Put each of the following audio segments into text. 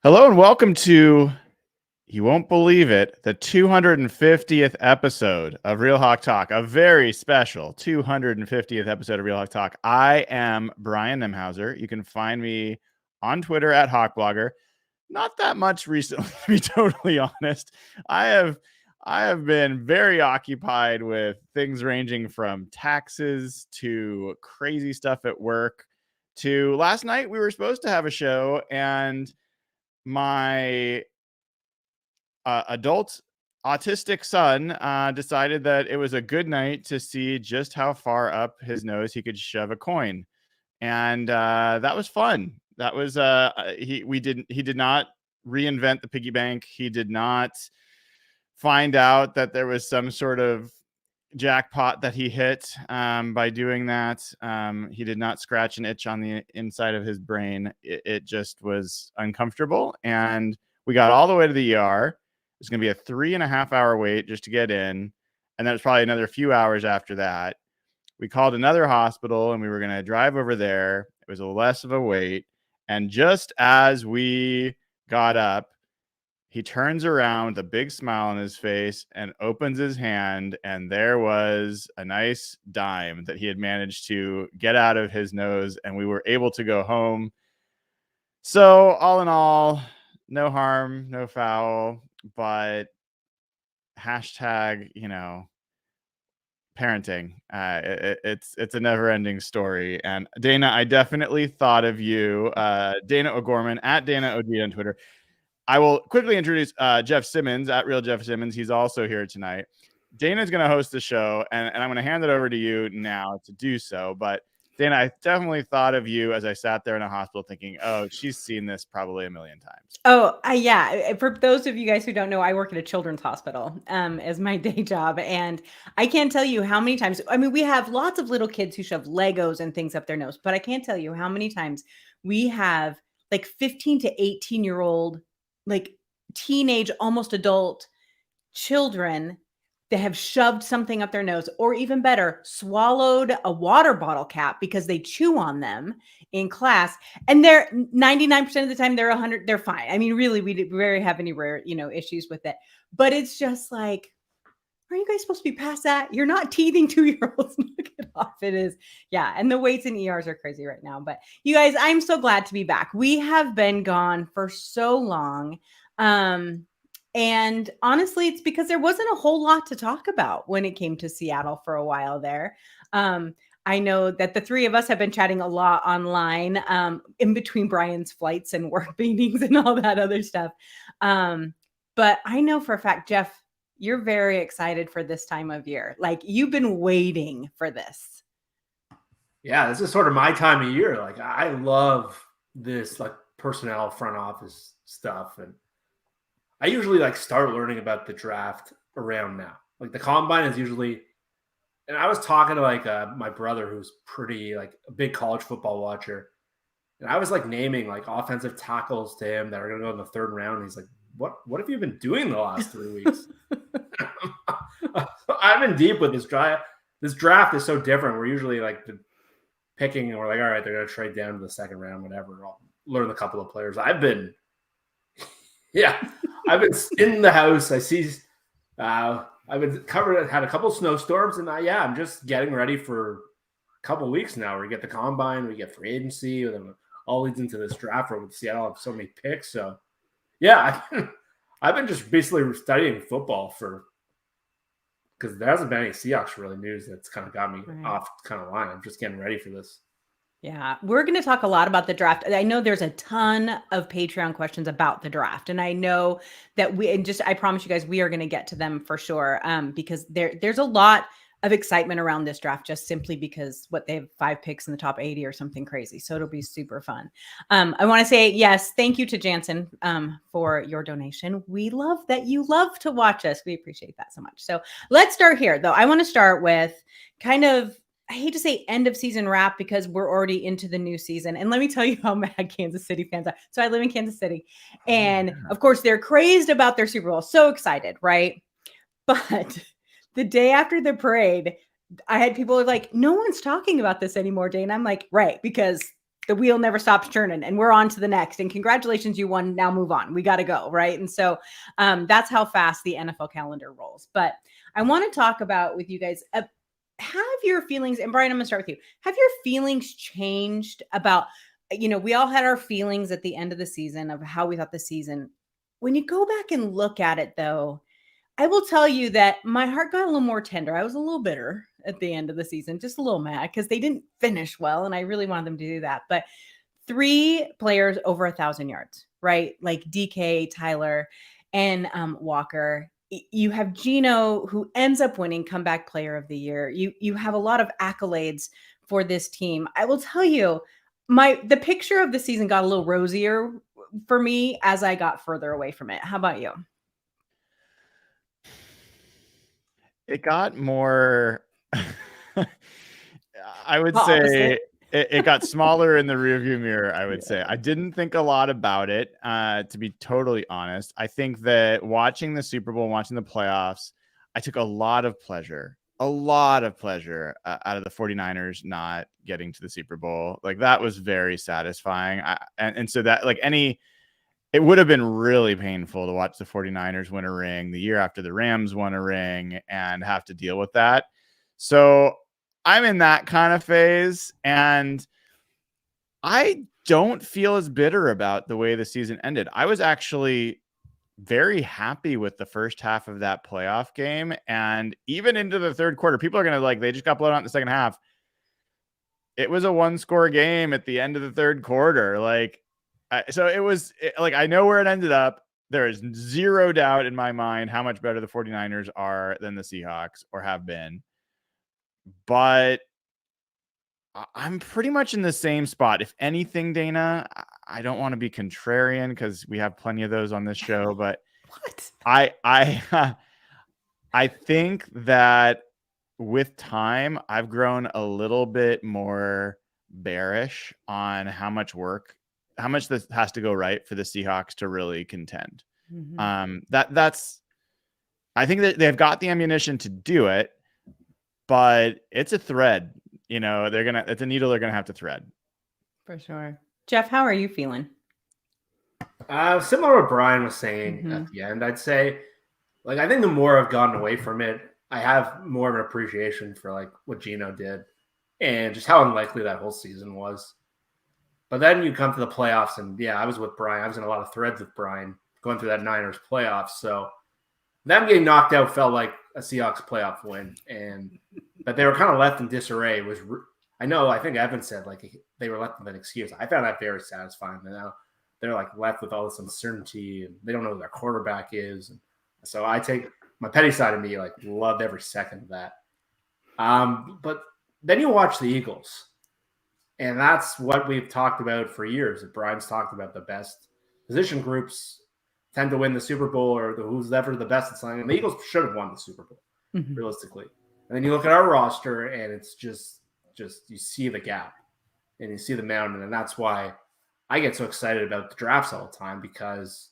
Hello and welcome to, you won't believe it, the 250th episode of Real Hawk Talk, a very special 250th episode of Real Hawk Talk. I am Brian Nemhauser. You can find me on Twitter at HawkBlogger. Not that much recently, to be totally honest. I have been very occupied with things ranging from taxes to crazy stuff at work to last night we were supposed to have a show and my adult autistic son decided that it was a good night to see just how far up his nose he could shove a coin, and that was fun. That was he did not reinvent the piggy bank. He did not find out that there was some sort of jackpot that he hit by doing that. He did not scratch an itch on the inside of his brain. It just was uncomfortable, and we got all the way to the ER. It's going to be a 3.5-hour wait just to get in, and then it's probably another few hours after that. We called another hospital, and we were going to drive over there. It was a less of a wait, and just as we got up, he turns around with a big smile on his face and opens his hand, and there was a nice dime that he had managed to get out of his nose, and we were able to go home. So all in all, no harm, no foul, but hashtag, parenting. It's a never-ending story. And Dayna, I definitely thought of you, Dayna O'Gorman at Dayna OG on Twitter. I will quickly introduce Jeff Simmons at Real Jeff Simmons. He's also here tonight. Dayna's going to host the show, and I'm going to hand it over to you now to do so. But Dayna, I definitely thought of you as I sat there in a hospital thinking, oh, she's seen this probably a million times. Oh, yeah. For those of you guys who don't know, I work at a children's hospital as my day job. And I can't tell you how many times, we have lots of little kids who shove Legos and things up their nose, but I can't tell you how many times we have like 15 to 18-year-old, like teenage, almost adult children that have shoved something up their nose, or even better, swallowed a water bottle cap because they chew on them in class. And they're 99% of the time they're 100, they're fine. Really, we rarely have any rare, issues with it. But it's just like, are you guys supposed to be past that? You're not teething 2-year-olds. Knock it off. It is. Yeah. And the waits in ERs are crazy right now. But you guys, I'm so glad to be back. We have been gone for so long. And honestly, it's because there wasn't a whole lot to talk about when it came to Seattle for a while there. I know that the three of us have been chatting a lot online in between Brian's flights and work meetings and all that other stuff. But I know for a fact, Jeff, you're very excited for this time of year. Like, you've been waiting for this. Yeah, this is sort of my time of year. Like, I love this like personnel front office stuff. And I usually start learning about the draft around now. Like, the combine is usually, and I was talking to my brother who's pretty a big college football watcher. And I was naming offensive tackles to him that are going to go in the third round. And he's like, what have you been doing the last 3 weeks? I've been deep with this draft. This draft is so different. We're usually picking, and we're like, all right, they're going to trade down to the second round, whatever. I'll learn a couple of players. I've been in the house. I see, I've been had a couple of snowstorms, and I'm just getting ready for a couple of weeks now. We get the combine, we get free agency, and then all leads into this draft where with Seattle have so many picks. So I've been just basically studying football because there hasn't been any Seahawks really news that's kind of got me off kind of line. I'm just getting ready for this. Yeah, we're going to talk a lot about the draft. I know there's a ton of Patreon questions about the draft, and I know that I promise you guys, we are going to get to them for sure, because there's a lot of excitement around this draft, just simply because they have 5 picks in the top 80 or something crazy. So it'll be super fun. I want to say, yes, thank you to Jansen for your donation. We love that you love to watch us. We appreciate that so much. So let's start here, though. I want to start with kind of, I hate to say end of season wrap because we're already into the new season. And let me tell you how mad Kansas City fans are. So I live in Kansas City. And of course, they're crazed about their Super Bowl. So excited, right? But the day after the parade, I had people like, no one's talking about this anymore, Dayna. I'm like, right, because the wheel never stops turning and we're on to the next. And congratulations, you won. Now move on. We got to go. Right. And so that's how fast the NFL calendar rolls. But I want to talk about with you guys, have your feelings, and Brian, I'm going to start with you. Have your feelings changed about, we all had our feelings at the end of the season of how we thought the season. When you go back and look at it, though, I will tell you that my heart got a little more tender. I was a little bitter at the end of the season, just a little mad because they didn't finish well. And I really wanted them to do that. But 3 players over 1,000 yards, right? Like DK, Tyler, and Walker. You have Geno, who ends up winning comeback player of the year. You have a lot of accolades for this team. I will tell you, the picture of the season got a little rosier for me as I got further away from it. How about you? It got more, I would say it got smaller in the rearview mirror, I would say. I didn't think a lot about it, to be totally honest. I think that watching the Super Bowl, watching the playoffs, I took a lot of pleasure out of the 49ers not getting to the Super Bowl. Like, that was very satisfying. And so that, like, it would have been really painful to watch the 49ers win a ring the year after the Rams won a ring and have to deal with that. So I'm in that kind of phase, and I don't feel as bitter about the way the season ended. I was actually very happy with the first half of that playoff game, and even into the third quarter. People are going to they just got blown out in the second half. It was a 1-score game at the end of the third quarter. So it was I know where it ended up. There is zero doubt in my mind how much better the 49ers are than the Seahawks or have been. But I'm pretty much in the same spot. If anything, Dayna, I don't want to be contrarian because we have plenty of those on this show, but what? I think that with time, I've grown a little bit more bearish on how much this has to go right for the Seahawks to really contend. Mm-hmm. I think that they've got the ammunition to do it, but it's a thread. It's a needle they're gonna have to thread. For sure. Jeff, how are you feeling? Similar to what Brian was saying at the end, I'd say, I think the more I've gotten away from it, I have more of an appreciation for what Geno did and just how unlikely that whole season was. But then you come to the playoffs, and I was with Brian. I was in a lot of threads with Brian going through that Niners playoffs. So them getting knocked out felt like a Seahawks playoff win, but they were kind of left in disarray. I think Evan said they were left with an excuse. I found that very satisfying. And now they're left with all this uncertainty, and they don't know who their quarterback is. And so I take my petty side of me loved every second of that. But then you watch the Eagles. And that's what we've talked about for years. That Brian's talked about the best position groups tend to win the Super Bowl, or who's ever the best at something. And the Eagles should have won the Super Bowl, realistically. And then you look at our roster, and it's just you see the gap, and you see the mountain. And that's why I get so excited about the drafts all the time, because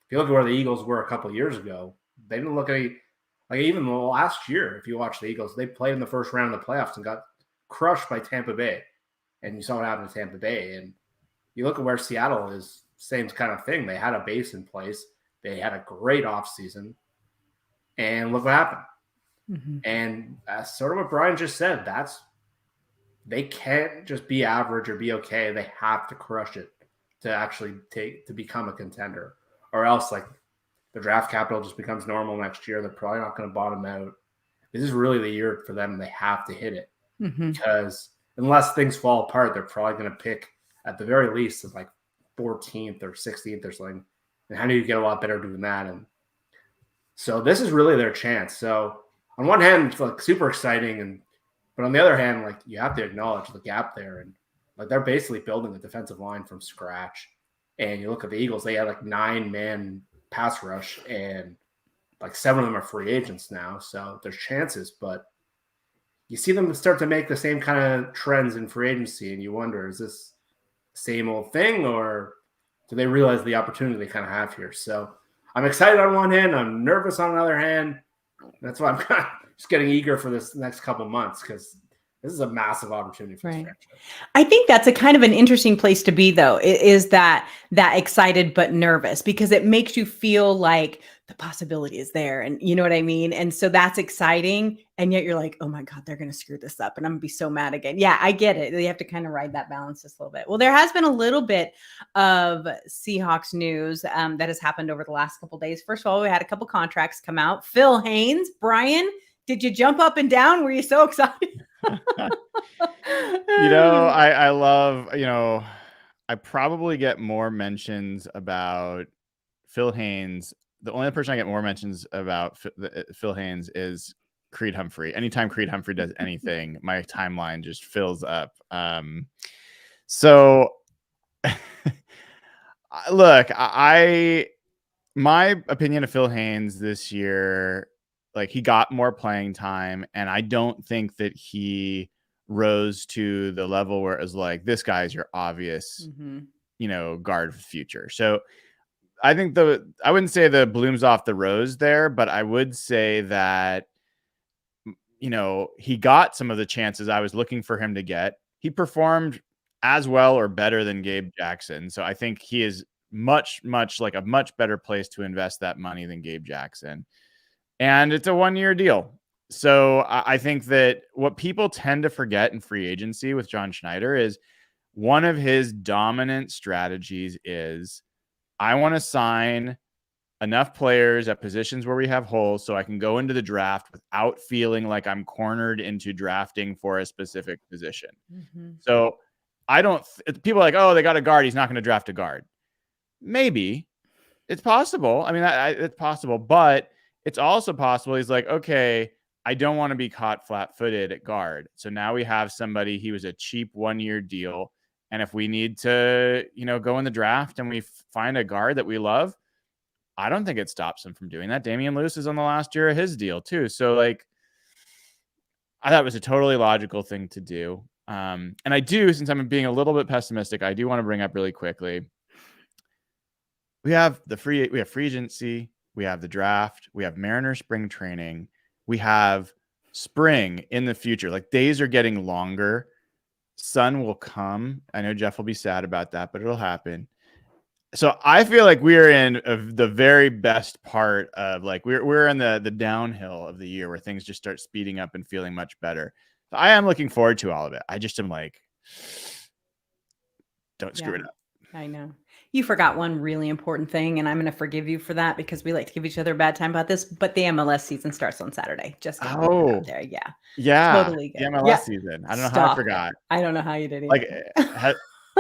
if you look at where the Eagles were a couple of years ago, they didn't look even last year. If you watch the Eagles, they played in the first round of the playoffs and got crushed by Tampa Bay. And you saw what happened to Tampa Bay. And you look at where Seattle is, same kind of thing. They had a base in place. They had a great offseason. And look what happened. Mm-hmm. And sort of what Brian just said, they can't just be average or be okay. They have to crush it to actually to become a contender. Or else, the draft capital just becomes normal next year. They're probably not going to bottom out. This is really the year for them. They have to hit it. Mm-hmm. Because unless things fall apart, they're probably going to pick at the very least 14th or 16th or something. And how do you get a lot better doing that? And so this is really their chance. So on one hand, it's super exciting, but on the other hand, you have to acknowledge the gap there. And they're basically building a defensive line from scratch. And you look at the Eagles, they had 9-man pass rush, and 7 of them are free agents now. So there's chances, but you see them start to make the same kind of trends in free agency, and you wonder, is this the same old thing, or do they realize the opportunity they kind of have here? So I'm excited on one hand. I'm nervous on the other hand. That's why I'm kind of just getting eager for this next couple months, because This is a massive opportunity for this Right. franchise. I think that's a kind of an interesting place to be, though, is that excited but nervous, because it makes you feel like the possibility is there. And you know what I mean? And so that's exciting. And yet you're like, oh my God, they're going to screw this up and I'm going to be so mad again. Yeah, I get it. You have to kind of ride that balance just a little bit. Well, there has been a little bit of Seahawks news that has happened over the last couple of days. First of all, we had a couple contracts come out. Phil Haynes, Brian, did you jump up and down? Were you so excited? I love, I probably get more mentions about Phil Haynes. The only person I get more mentions about Phil Haynes is Creed Humphrey. Anytime Creed Humphrey does anything, my timeline just fills up. So look, my opinion of Phil Haynes this year, like, he got more playing time, and I don't think that he rose to the level where it was like, this guy's your obvious, guard for the future. So I think I wouldn't say the bloom's off the rose there, but I would say that, he got some of the chances I was looking for him to get. He performed as well or better than Gabe Jackson. So I think he is much, much like a much better place to invest that money than Gabe Jackson. And it's a 1-year deal. So I think that what people tend to forget in free agency with John Schneider is one of his dominant strategies is, I want to sign enough players at positions where we have holes so I can go into the draft without feeling like I'm cornered into drafting for a specific position. So people are like, oh, they got a guard, he's not going to draft a guard. Maybe. It's possible. I mean, it's possible, but it's also possible he's like, okay, I don't want to be caught flat-footed at guard. So now we have somebody, he was a cheap 1-year deal. And if we need to, go in the draft and we find a guard that we love, I don't think it stops him from doing that. Damian Lewis is on the last year of his deal too. So, like, I thought it was a totally logical thing to do. And I do, since I'm being a little bit pessimistic, I do want to bring up really quickly. We have free agency, we have the draft, we have Mariner spring training, we have spring in the future. Like, days are getting longer. Sun will come. I know Jeff will be sad about that, but it'll happen. So I feel like we're in the very best part of, like, we're in the downhill of the year where things just start speeding up and feeling much better. So I am looking forward to all of it. I just am like, don't screw it up. I know. You forgot one really important thing, and I'm going to forgive you for that because we like to give each other a bad time about this, but the MLS season starts on Saturday. Just to put it out there. Yeah. Yeah. Totally good. The MLS season. I don't know how I forgot. I don't know how you did it. Like,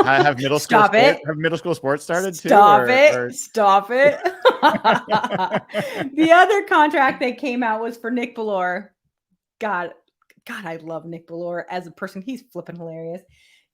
have middle school Stop sports, it. Have middle school sports started too? Stop it. Stop it. The other contract that came out was for Nick Bellore. God, I love Nick Bellore as a person. He's flipping hilarious.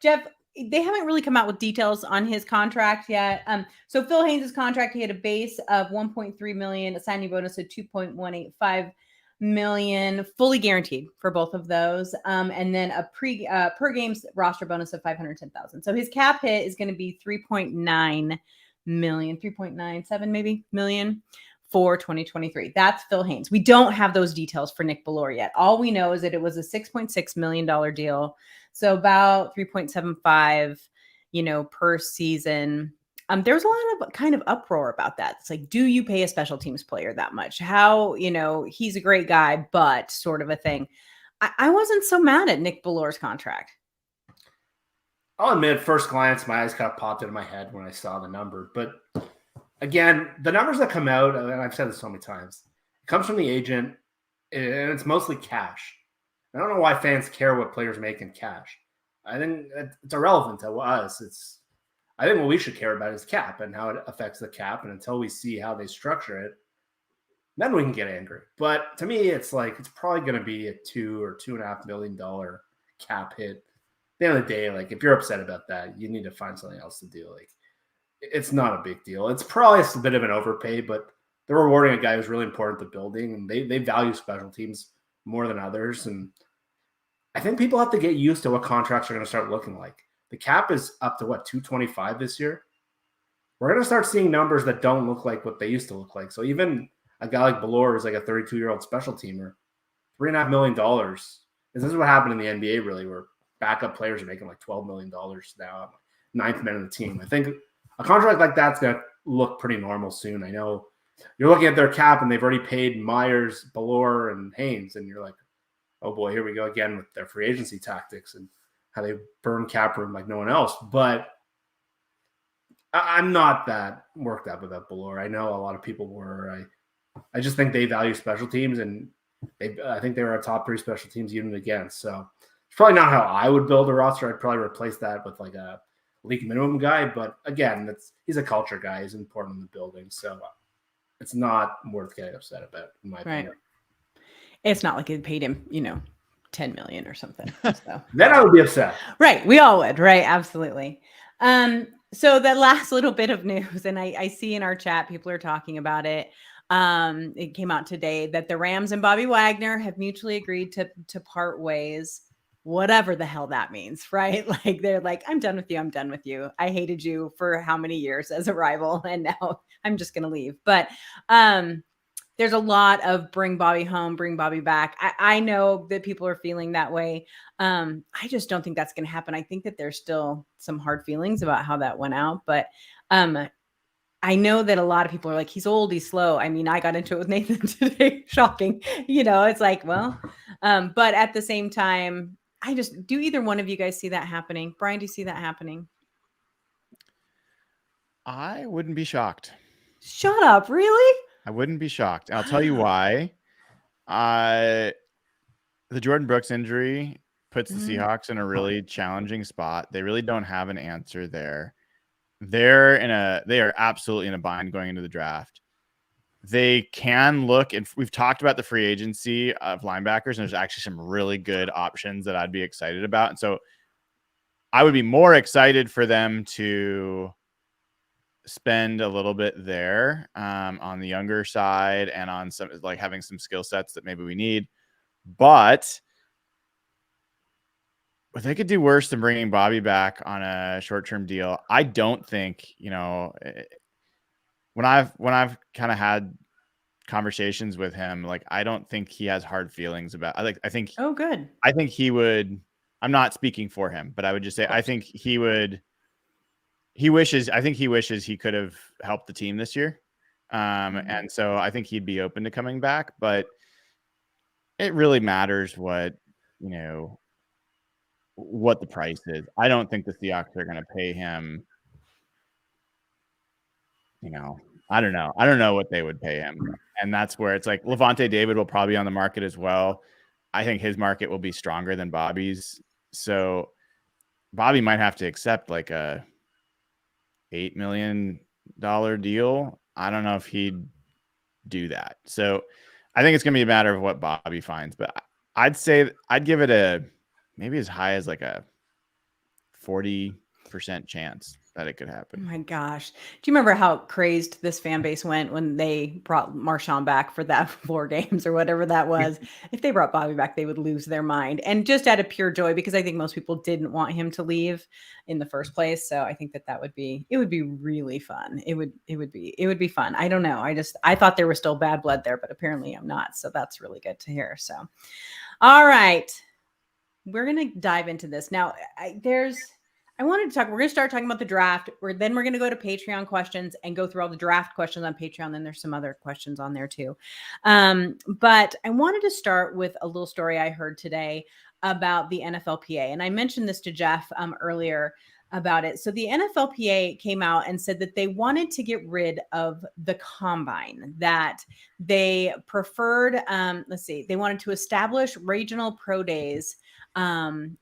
Jeff, they haven't really come out with details on his contract yet. So Phil Haynes' contract, he had a base of $1.3 million, a signing bonus of $2.185 million, fully guaranteed for both of those, and then a per game roster bonus of $510,000. So his cap hit is going to be $3.9 million, 3.97 maybe million for 2023. That's Phil Haynes. We don't have those details for Nick Bellore yet. All we know is that it was a $6.6 million deal. So about 3.75, per season. There was a lot of kind of uproar about that. It's like, do you pay a special teams player that much? How, he's a great guy, but sort of a thing. I wasn't so mad at Nick Bellore's contract. I'll admit, at first glance, my eyes kind of popped into my head when I saw the number. But again, the numbers that come out, and I've said this so many times, it comes from the agent, and it's mostly cash. I don't know why fans care what players make in cash. I think it's irrelevant to us. I think what we should care about is cap and how it affects the cap. And until we see how they structure it, then we can get angry. But to me, it's like, it's probably going to be a $2 or $2.5 million cap hit. At the end of the day, like, if you're upset about that, you need to find something else to do. Like, it's not a big deal. It's probably a bit of an overpay, but they're rewarding a guy who's really important to building, and they value special teams more than others. And I think people have to get used to what contracts are going to start looking like. The cap is up to what, 225 this year? We're going to start seeing numbers that don't look like what they used to look like. So even a guy like Bellore is like a 32-year-old special teamer, $3.5 million. This is what happened in the NBA, really, where backup players are making like $12 million now. Ninth man of the team. I think a contract like that's going to look pretty normal soon. I know you're looking at their cap and they've already paid Myers, Ballore, and Haynes, and you're like, oh boy, here we go again with their free agency tactics and how they burn cap room like no one else. But I'm not that worked up about Ballore. I know a lot of people were. I just think they value special teams, and I think they were a top 3 special teams unit against. So it's probably not how I would build a roster. I'd probably replace that with like a league minimum guy. But again, he's a culture guy. He's important in the building. So it's not worth getting upset about, in my opinion. It's not like it paid him, $10 million or something. So then I would be upset. Right. We all would. Right. Absolutely. So that last little bit of news, and I see in our chat, people are talking about it. It came out today that the Rams and Bobby Wagner have mutually agreed to part ways, whatever the hell that means, right? Like they're like, I'm done with you. I'm done with you. I hated you for how many years as a rival, and now I'm just going to leave. But there's a lot of bring Bobby home, bring Bobby back. I know that people are feeling that way. I just don't think that's going to happen. I think that there's still some hard feelings about how that went out, but I know that a lot of people are like, he's old, he's slow. I mean, I got into it with Nathan today. Shocking. It's like, well, but at the same time, do either one of you guys see that happening? Brian, do you see that happening? I wouldn't be shocked. Shut up. Really? I wouldn't be shocked. I'll tell you why. The Jordan Brooks injury puts the Seahawks in a really challenging spot. They really don't have an answer there. They are absolutely in a bind going into the draft. They can look, and we've talked about the free agency of linebackers, and there's actually some really good options that I'd be excited about. And so I would be more excited for them to spend a little bit there on the younger side and on some, like, having some skill sets that maybe we need. But they could do worse than bringing Bobby back on a short-term deal. I don't think, when I've kind of had conversations with him, like, I don't think he has hard feelings about, I think, oh, good. I think he would, I'm not speaking for him, but I would just say, I think he wishes he could have helped the team this year. And so I think he'd be open to coming back, but it really matters what the price is. I don't think the Seahawks are going to pay him. I don't know. I don't know what they would pay him. And that's where it's like Levante David will probably be on the market as well. I think his market will be stronger than Bobby's. So Bobby might have to accept like a $8 million deal. I don't know if he'd do that. So I think it's going to be a matter of what Bobby finds, but I'd say I'd give it maybe as high as like a 40% chance that it could happen. Oh my gosh. Do you remember how crazed this fan base went when they brought Marshawn back for that 4 games or whatever that was? If they brought Bobby back, they would lose their mind. And just out of pure joy, because I think most people didn't want him to leave in the first place. So I think it would be really fun. It would be fun. I don't know. I thought there was still bad blood there, but apparently I'm not. So that's really good to hear. So, all right, we're going to dive into this now. I wanted to talk, we're going to start talking about the draft. Then we're going to go to Patreon questions and go through all the draft questions on Patreon. Then there's some other questions on there too. But I wanted to start with a little story I heard today about the NFLPA. And I mentioned this to Jeff earlier about it. So the NFLPA came out and said that they wanted to get rid of the combine, that they preferred, they wanted to establish regional pro days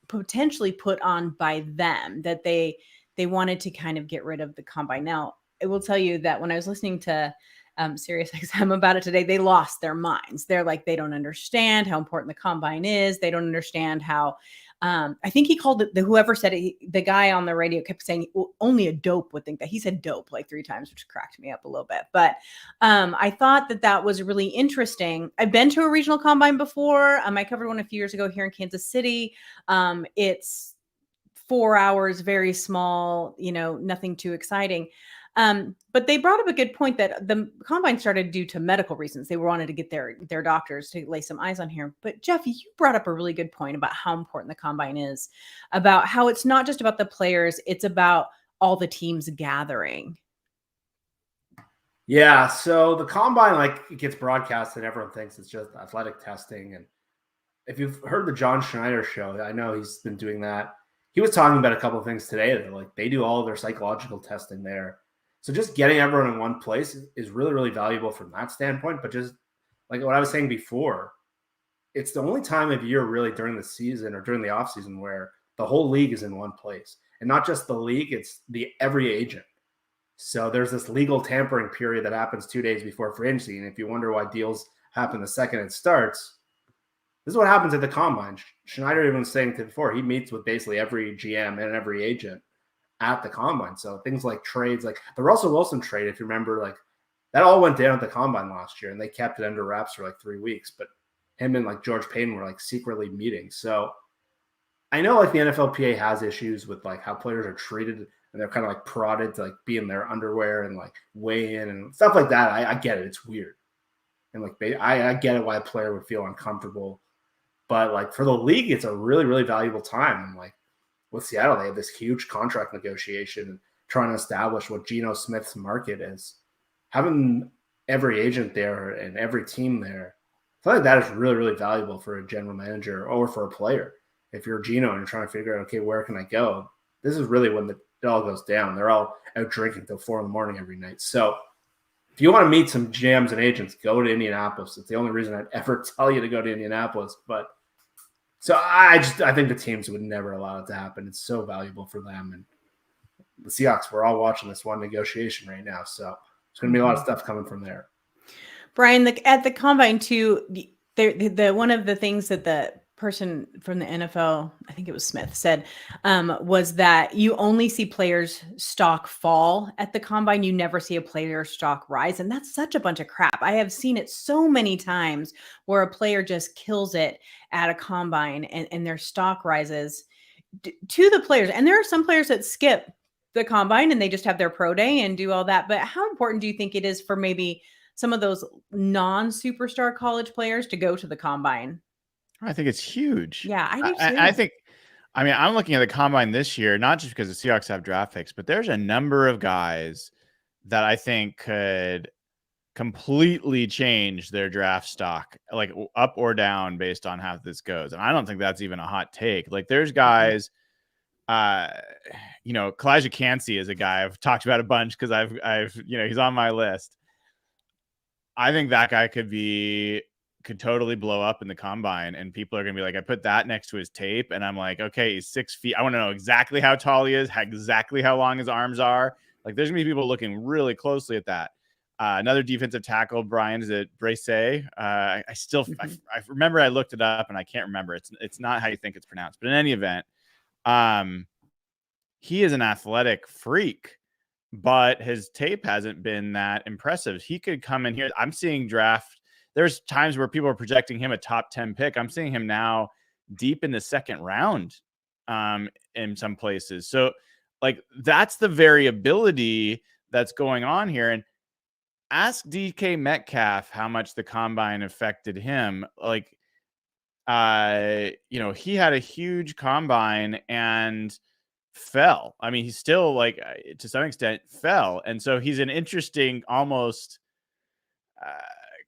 potentially put on by them, that they wanted to kind of get rid of the combine. Now, I will tell you that when I was listening to SiriusXM about it today, they lost their minds. They're like, they don't understand how important the combine is. They don't understand how, I think he called it, whoever said it, the guy on the radio kept saying, well, only a dope would think that. He said dope like 3 times, which cracked me up a little bit. But I thought that was really interesting. I've been to a regional combine before. I covered one a few years ago here in Kansas City. It's 4 hours, very small, nothing too exciting. But they brought up a good point that the combine started due to medical reasons. They wanted to get their doctors to lay some eyes on here. But Jeff, you brought up a really good point about how important the combine is, about how it's not just about the players, it's about all the teams gathering. Yeah, so the combine, it gets broadcast and everyone thinks it's just athletic testing. And if you've heard the John Schneider show, I know he's been doing that. He was talking about a couple of things today that they do all of their psychological testing there. So just getting everyone in one place is really, really valuable from that standpoint. But just like what I was saying before, it's the only time of year really during the season or during the offseason where the whole league is in one place. And not just the league, it's every agent. So there's this legal tampering period that happens 2 days before free agency. And if you wonder why deals happen the second it starts, this is what happens at the combine. Schneider even was saying before, he meets with basically every GM and every agent at the combine. So things like trades, like the Russell Wilson trade, if you remember, that all went down at the combine last year and they kept it under wraps for 3 weeks. But him and George Payton were secretly meeting. So I know the NFLPA has issues with how players are treated and they're kind of prodded to be in their underwear and weigh in and stuff like that. I get it. It's weird. And I get it why a player would feel uncomfortable. But for the league, it's a really, really valuable time. And with Seattle, they have this huge contract negotiation and trying to establish what Geno Smith's market is. Having every agent there and every team there, I feel like that is really, really valuable for a general manager or for a player. If you're Geno and you're trying to figure out, okay, where can I go? This is really when it all goes down. They're all out drinking till 4 a.m. every night. So if you want to meet some GMs and agents, go to Indianapolis. It's the only reason I'd ever tell you to go to Indianapolis. But so I think the teams would never allow it to happen. It's so valuable for them. And the Seahawks, we're all watching this one negotiation right now. So there's going to be a lot of stuff coming from there. Brian, at the combine too, the one of the things that the person from the NFL, I think it was Smith, said was that you only see players' stock fall at the combine. You never see a player stock rise. And that's such a bunch of crap. I have seen it so many times where a player just kills it at a combine and their stock rises to the players. And there are some players that skip the combine and they just have their pro day and do all that. But how important do you think it is for maybe some of those non-superstar college players to go to the combine? I think it's huge. Yeah, I do too. I think, I'm looking at the combine this year, not just because the Seahawks have draft picks, but there's a number of guys that I think could completely change their draft stock, up or down based on how this goes. And I don't think that's even a hot take. There's guys, Kalijah Cansey is a guy I've talked about a bunch because I've he's on my list. I think that guy could totally blow up in the combine, and people are going to be I put that next to his tape and I'm okay, he's 6 feet. I want to know exactly how tall he is, exactly how long his arms are. There's going to be people looking really closely at that. Another defensive tackle, Brian, is it Bracey? I remember I looked it up and I can't remember. It's not how you think it's pronounced, but in any event, he is an athletic freak, but his tape hasn't been that impressive. He could come in here. I'm seeing draft. There's times where people are projecting him a top 10 pick. I'm seeing him now deep in the second round in some places. So that's the variability that's going on here. And ask DK Metcalf how much the combine affected him. He had a huge combine and fell. He's still to some extent fell. And so he's an interesting almost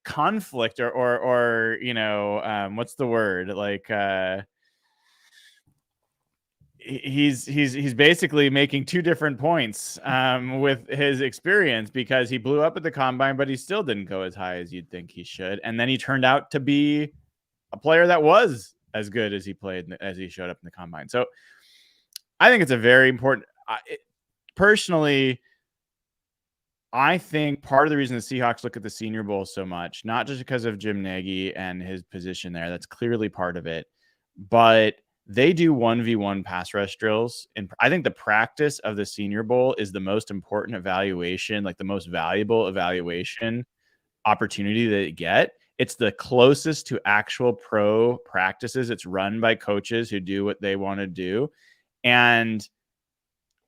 conflict or what's the word? He's basically making two different points with his experience, because he blew up at the combine, but he still didn't go as high as you'd think he should. And then he turned out to be a player that was as good as he played as he showed up in the combine. So I think it's a very important. Personally, I think part of the reason the Seahawks look at the Senior Bowl so much, not just because of Jim Nagy and his position there, that's clearly part of it, but they do 1v1 pass rush drills. And I think the practice of the Senior Bowl is the most important evaluation, the most valuable evaluation opportunity that they get. It's the closest to actual pro practices. It's run by coaches who do what they want to do. And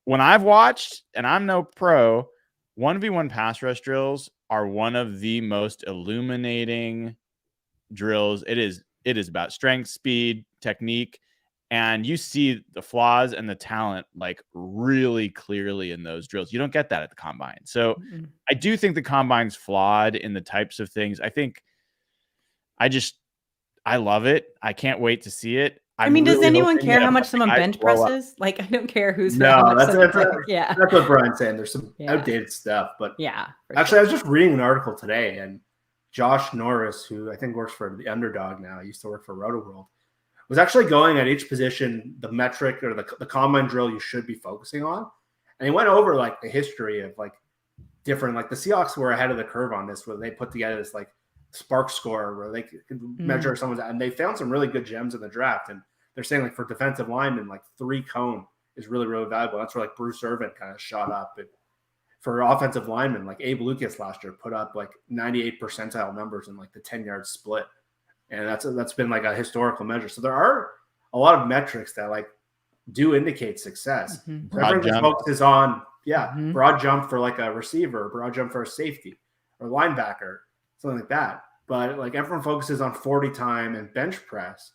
when I've watched, and I'm no pro, 1v1 pass rush drills are one of the most illuminating drills. It is about strength, speed, technique, and you see the flaws and the talent like really clearly in those drills. You don't get that at the combine. So I do think the combine's flawed in the types of things. I love it. I can't wait to see it. I mean, does anyone care how much someone bench presses? Like, I don't care who's no. That's what Brian's saying. There's some outdated stuff, but actually, I was just reading an article today, and Josh Norris, who I think works for the Underdog now, used to work for RotoWorld, was actually going at each position the metric or the combine drill you should be focusing on, and he went over like the history of like different, like the Seahawks were ahead of the curve on this, where they put together this like Spark score where they could measure someone's, and they found some really good gems in the draft. And they're saying like for defensive linemen, like 3 cone is really, really valuable. That's where like Bruce Irvin kind of shot up. And for offensive linemen, like Abe Lucas last year put up like 98 percentile numbers in like the 10-yard split. And that's been like a historical measure. So there are a lot of metrics that like do indicate success. So everyone focuses on, broad jump for like a receiver, broad jump for a safety or linebacker, something like that. But like everyone focuses on 40 time and bench press.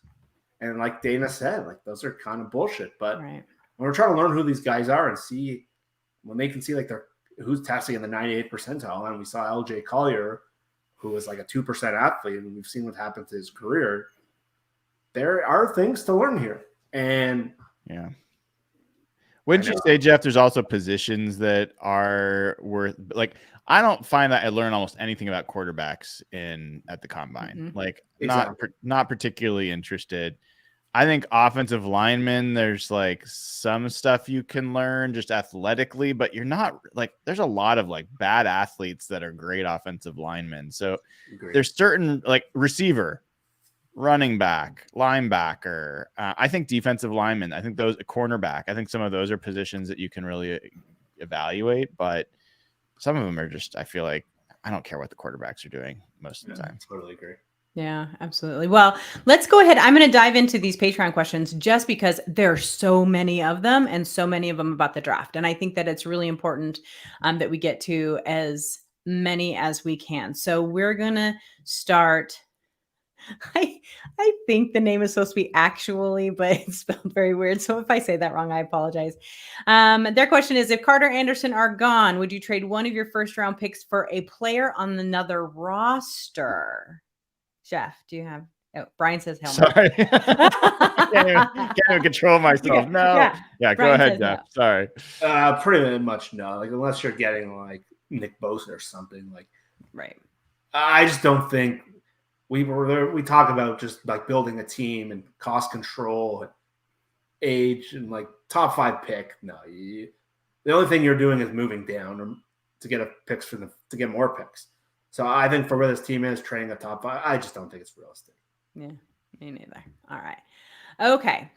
And like Dayna said, like those are kind of bullshit. But when we're trying to learn who these guys are and see when they can see like who's testing in the 98th percentile, and we saw LJ Collier, who was like a 2% athlete, and we've seen what happened to his career. There are things to learn here. And wouldn't you say, Jeff, there's also positions that are worth, like, I don't find that I learn almost anything about quarterbacks at the combine. Like, not particularly interested. I think offensive linemen, there's like some stuff you can learn just athletically, but you're not like, there's a lot of like bad athletes that are great offensive linemen. So there's certain like receiver, running back, linebacker. I think defensive lineman, I think those cornerback, I think some of those are positions that you can really evaluate, but some of them are just, I feel like I don't care what the quarterbacks are doing most of the time. Totally agree. Yeah, absolutely. Well, let's go ahead. I'm going to dive into these Patreon questions just because there are so many of them and so many of them about the draft. And I think that it's really important that we get to as many as we can. So we're going to start. I think the name is supposed to be actually, but it's spelled very weird. So if I say that wrong, I apologize. Their question is, if Carter Anderson are gone, would you trade one of your first round picks for a player on another roster? Jeff, do you have? Oh, Brian says hell no. Sorry. can't even control myself. No. Yeah, go ahead, Jeff. No. Sorry. Pretty much no. Like, unless you're getting like Nick Bosa or something. Like, right. I just don't think we talk about just like building a team and cost control and age and like top 5 pick. No, the only thing you're doing is moving down to get to get more picks. So I think for where this team is, trading the top 5, I just don't think it's realistic. Yeah, me neither. All right. Okay.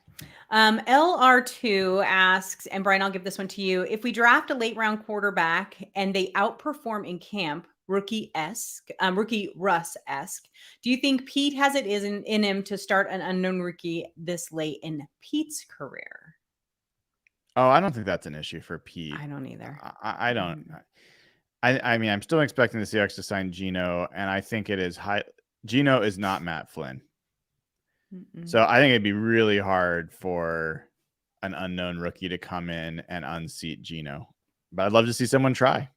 LR2 asks, and Brian, I'll give this one to you. If we draft a late round quarterback and they outperform in camp, rookie Russ-esque, do you think Pete has it in him to start an unknown rookie this late in Pete's career? Oh, I don't think that's an issue for Pete. I don't either. I don't. I mean, I'm still expecting the Seahawks to sign Geno, and I think it is high. Geno is not Matt Flynn. So I think it'd be really hard for an unknown rookie to come in and unseat Geno. But I'd love to see someone try.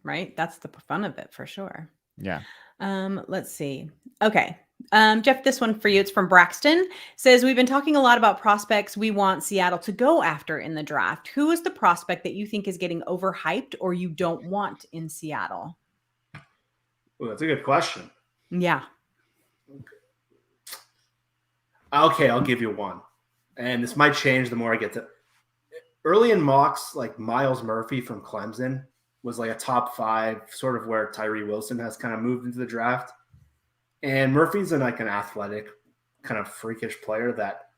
Right? That's the fun of it for sure. Yeah. Let's see. Okay. Jeff, this one for you. It's from Braxton. Says, we've been talking a lot about prospects we want Seattle to go after in the draft. Who is the prospect that you think is getting overhyped or you don't want in Seattle? Well, that's a good question. Yeah. Okay, I'll give you one. And this might change the more I get to. Early in mocks, like Miles Murphy from Clemson was like a top 5, sort of where Tyree Wilson has kind of moved into the draft. And Murphy's an athletic, kind of freakish player that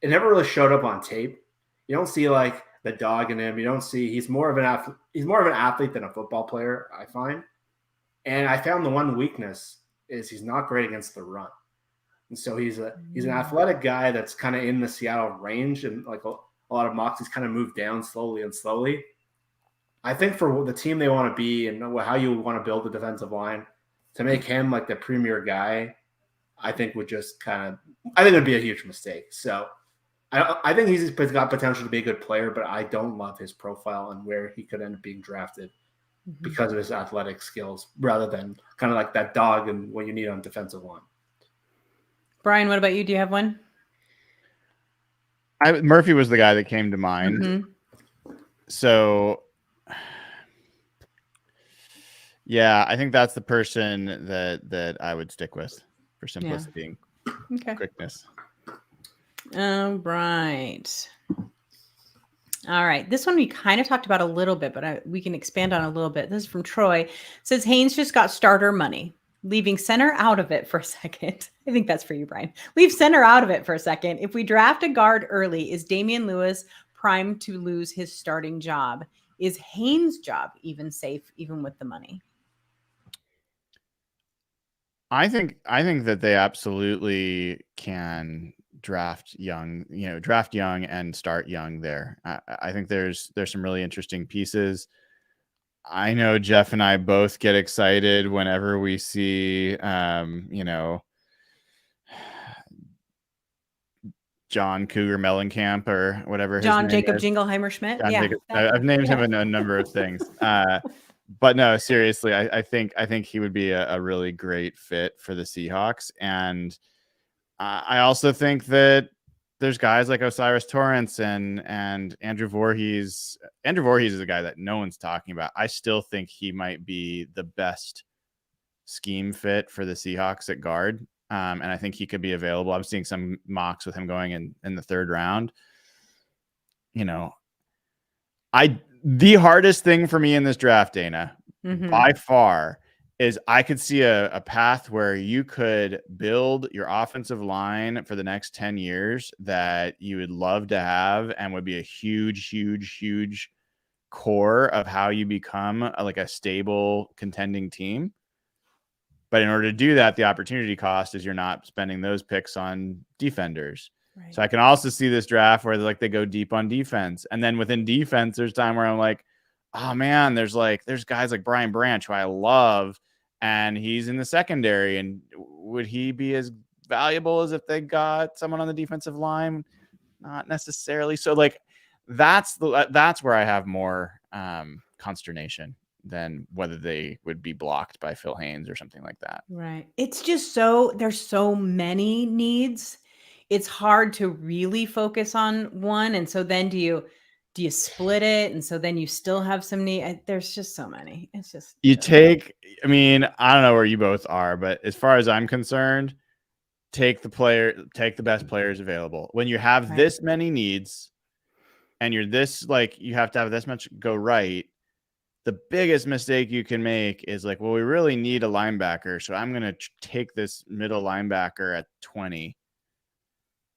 it never really showed up on tape. You don't see like the dog in him. You don't see he's more of an athlete than a football player, I find. And I found the one weakness is he's not great against the run. And so he's an athletic guy that's kind of in the Seattle range and like a lot of mocks, he's kind of moved down slowly and slowly. I think for the team they want to be and how you want to build the defensive line, to make him like the premier guy, I think would just I think it would be a huge mistake. So I think he's got potential to be a good player, but I don't love his profile and where he could end up being drafted because of his athletic skills rather than kind of like that dog and what you need on defensive line. Brian, what about you? Do you have one? Murphy was the guy that came to mind. So, yeah, I think that's the person that I would stick with for simplicity and quickness. All right. All right. This one we kind of talked about a little bit, but we can expand on a little bit. This is from Troy. It says Haynes just got starter money, leaving center out of it for a second. I think that's for you, Brian. Leave center out of it for a second. If we draft a guard early, is Damian Lewis primed to lose his starting job? Is Haynes' job even safe, even with the money? I think that they absolutely can draft young and start young there. I think there's some really interesting pieces. I know Jeff and I both get excited whenever we see, John Cougar Mellencamp or whatever. John Jacob Jingleheimer Schmidt. I've named him a number of things. But no, seriously, I think he would be a really great fit for the Seahawks. And I also think that there's guys like Osiris Torrance and Andrew Voorhees. Andrew Voorhees is a guy that no one's talking about. I still think he might be the best scheme fit for the Seahawks at guard. And I think he could be available. I'm seeing some mocks with him going in the third round. The hardest thing for me in this draft, Dayna, by far, is I could see a path where you could build your offensive line for the next 10 years that you would love to have and would be a huge, huge, huge core of how you become a stable contending team. But in order to do that, the opportunity cost is you're not spending those picks on defenders. Right. So I can also see this draft where they go deep on defense. And then within defense, there's time where I'm like, oh man, there's guys like Brian Branch who I love, and he's in the secondary. And would he be as valuable as if they got someone on the defensive line? Not necessarily. So that's where I have more consternation than whether they would be blocked by Phil Haynes or something like that. Right. It's just there's so many needs. It's hard to really focus on one. And so then do you split it? And so then you still have some need. There's just so many. It's just I don't know where you both are, but as far as I'm concerned, take the best players available. When you have this many needs and you're you have to have this much go right, the biggest mistake you can make is we really need a linebacker. So I'm going to take this middle linebacker at 20.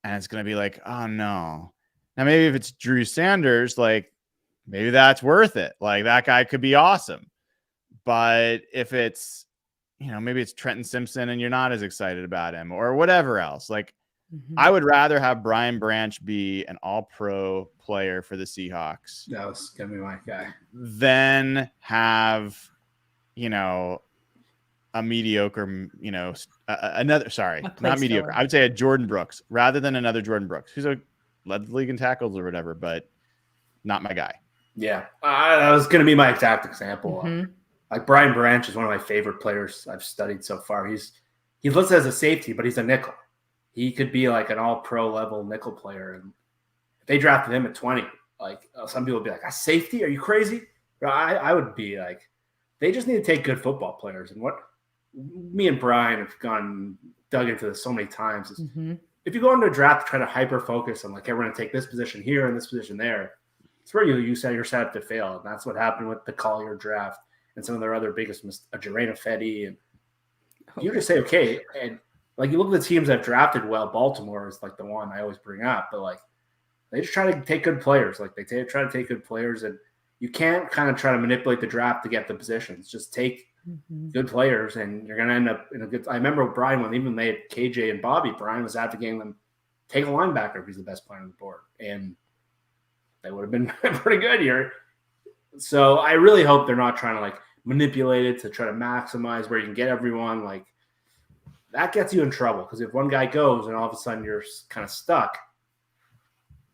And it's going to be oh no. Now, maybe if it's Drew Sanders, maybe that's worth it. That guy could be awesome. But if it's, maybe it's Trenton Simpson and you're not as excited about him or whatever else, I would rather have Brian Branch be an all-pro player for the Seahawks. That was going to be my guy. Than have, a mediocre, not mediocre. I would say a Jordan Brooks rather than another Jordan Brooks, who's led the league in tackles or whatever, but not my guy. Yeah, that was going to be my exact example. Brian Branch is one of my favorite players I've studied so far. He's listed as a safety, but he's a nickel. He could be an all-pro level nickel player. And if they drafted him at 20, some people would be a safety? Are you crazy? I would be they just need to take good football players. And what me and Brian have dug into this so many times is if you go into a draft to try to hyper-focus on, we're going to take this position here and this position there, it's where you say you're set up to fail. And that's what happened with the Collier draft and some of their other biggest Jarena Fetty. And you just say, okay, and you look at the teams that have drafted well. Baltimore is the one I always bring up, but they just try to take good players. They try to take good players, and you can't kind of try to manipulate the draft to get the positions. Just take good players, and you're going to end up in a good. I remember Brian when even they had KJ and Bobby. Brian was advocating them take a linebacker if he's the best player on the board, and they would have been pretty good here. So I really hope they're not trying to like manipulate it to try to maximize where you can get everyone. Like that gets you in trouble because if one guy goes and all of a sudden you're kind of stuck.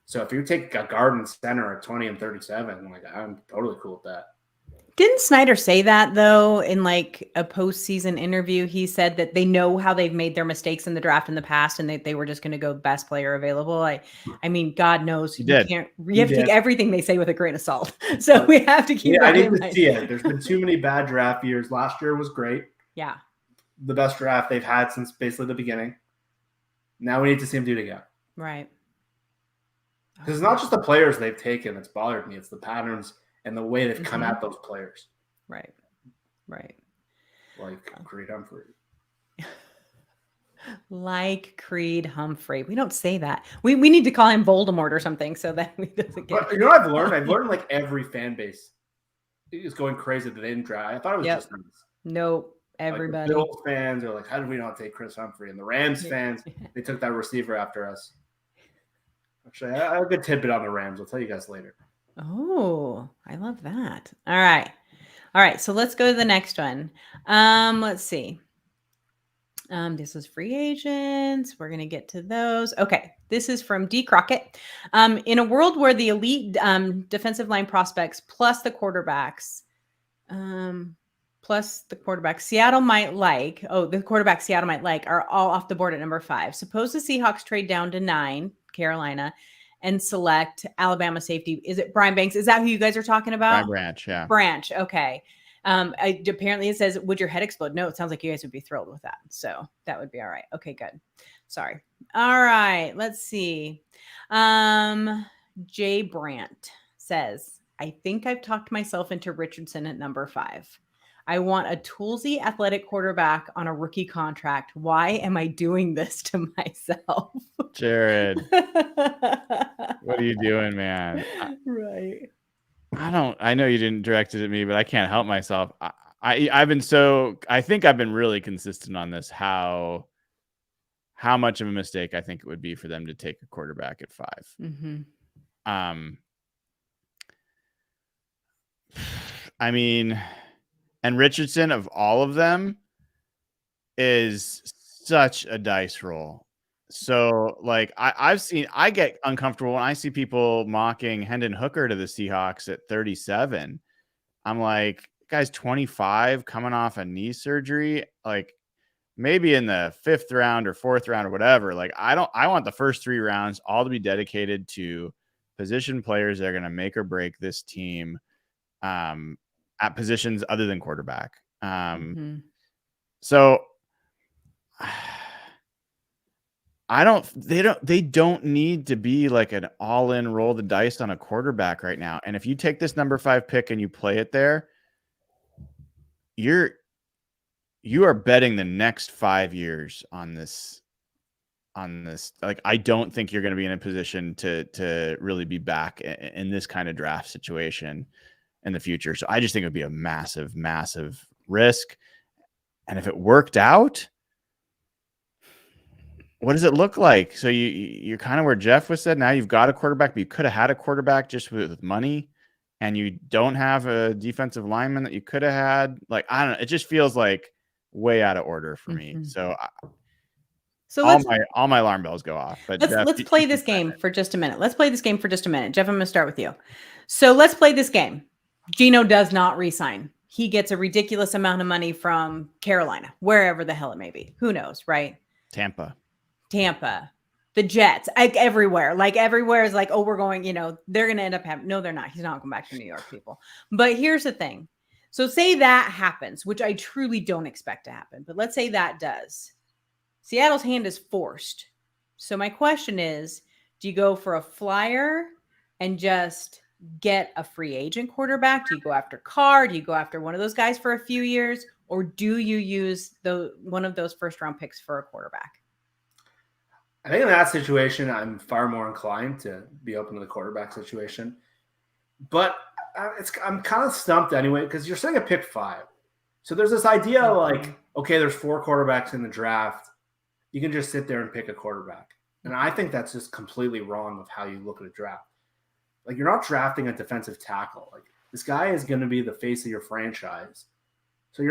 So if you take a guard and center at 20 and 37, like I'm totally cool with that. Didn't Snyder say that though in like a postseason interview? He said that they know how they've made their mistakes in the draft in the past, and they were just going to go best player available. I mean, God knows you have to take everything they say with a grain of salt. So we have to keep. I need to see it. There's been too many bad draft years. Last year was great. Yeah, the best draft they've had since basically the beginning. Now we need to see them do it again. Right. Because it's not just the players they've taken that's bothered me; it's the patterns and the way they've come at those players. Right. Like Creed Humphrey. Like Creed Humphrey. We don't say that. We need to call him Voldemort or something so that we doesn't get. But you know what I've learned? I've learned like every fan base is going crazy that they didn't draft. I thought it was just us. No, everybody. Like the Bills fans are like, how did we not take Chris Humphrey? And the Rams fans, they took that receiver after us. Actually, I have a good tidbit on the Rams. I'll tell you guys later. Oh, I love that. All right. So let's go to the next one. Let's see. This is free agents. We're going to get to those. Okay. This is from D. Crockett. In a world where the elite defensive line prospects plus the quarterbacks, Seattle might like, the quarterback Seattle might like are all off the board at number 5. Suppose the Seahawks trade down to 9, Carolina, and select Alabama safety. Is it Brian Banks? Is that who you guys are talking about? Brian Branch, yeah. Branch, okay. Apparently it says, would your head explode? No, it sounds like you guys would be thrilled with that. So that would be all right. Okay, good. Sorry. All right, let's see. Jay Brandt says, I think I've talked myself into Richardson at number 5. I want a toolsy athletic quarterback on a rookie contract. Why am I doing this to myself? Jared, what are you doing, man? Right. I know you didn't direct it at me, but I can't help myself. I think I've been really consistent on this, how much of a mistake I think it would be for them to take a quarterback at 5. Mm-hmm. I mean, and Richardson of all of them is such a dice roll. So like I get uncomfortable when I see people mocking Hendon Hooker to the Seahawks at 37. I'm like, guy's 25 coming off a knee surgery, like maybe in the 5th round or 4th round or whatever. Like I want the first 3 rounds all to be dedicated to position players that are going to make or break this team at positions other than quarterback. So they don't need to be like an all-in roll the dice on a quarterback right now. And if you take this number 5 pick and you play it there, you are betting the next 5 years on this. Like, I don't think you're going to be in a position to really be back in this kind of draft situation in the future. So I just think it would be a massive, massive risk. And if it worked out, what does it look like? So you're kind of where Jeff was said. Now you've got a quarterback, but you could have had a quarterback just with money, and you don't have a defensive lineman that you could have had. Like, I don't know. It just feels like way out of order for me. So all my alarm bells go off. But let's play this game for just a minute. Jeff, I'm going to start with you. So let's play this game. Geno does not re-sign. He gets a ridiculous amount of money from Carolina, wherever the hell it may be. Who knows, right? Tampa, the Jets, everywhere. Like everywhere is like, oh, we're going, they're going to end up having, no, they're not. He's not going back to New York, people. But here's the thing. So say that happens, which I truly don't expect to happen. But let's say that does. Seattle's hand is forced. So my question is, do you go for a flyer and just get a free agent quarterback? Do you go after Carr? Do you go after one of those guys for a few years? Or do you use one of those first round picks for a quarterback? I think in that situation, I'm far more inclined to be open to the quarterback situation. But I'm kind of stumped anyway, because you're saying a pick 5. So there's this idea like, okay, there's 4 quarterbacks in the draft. You can just sit there and pick a quarterback. And I think that's just completely wrong of how you look at a draft. Like, you're not drafting a defensive tackle. Like, this guy is going to be the face of your franchise. So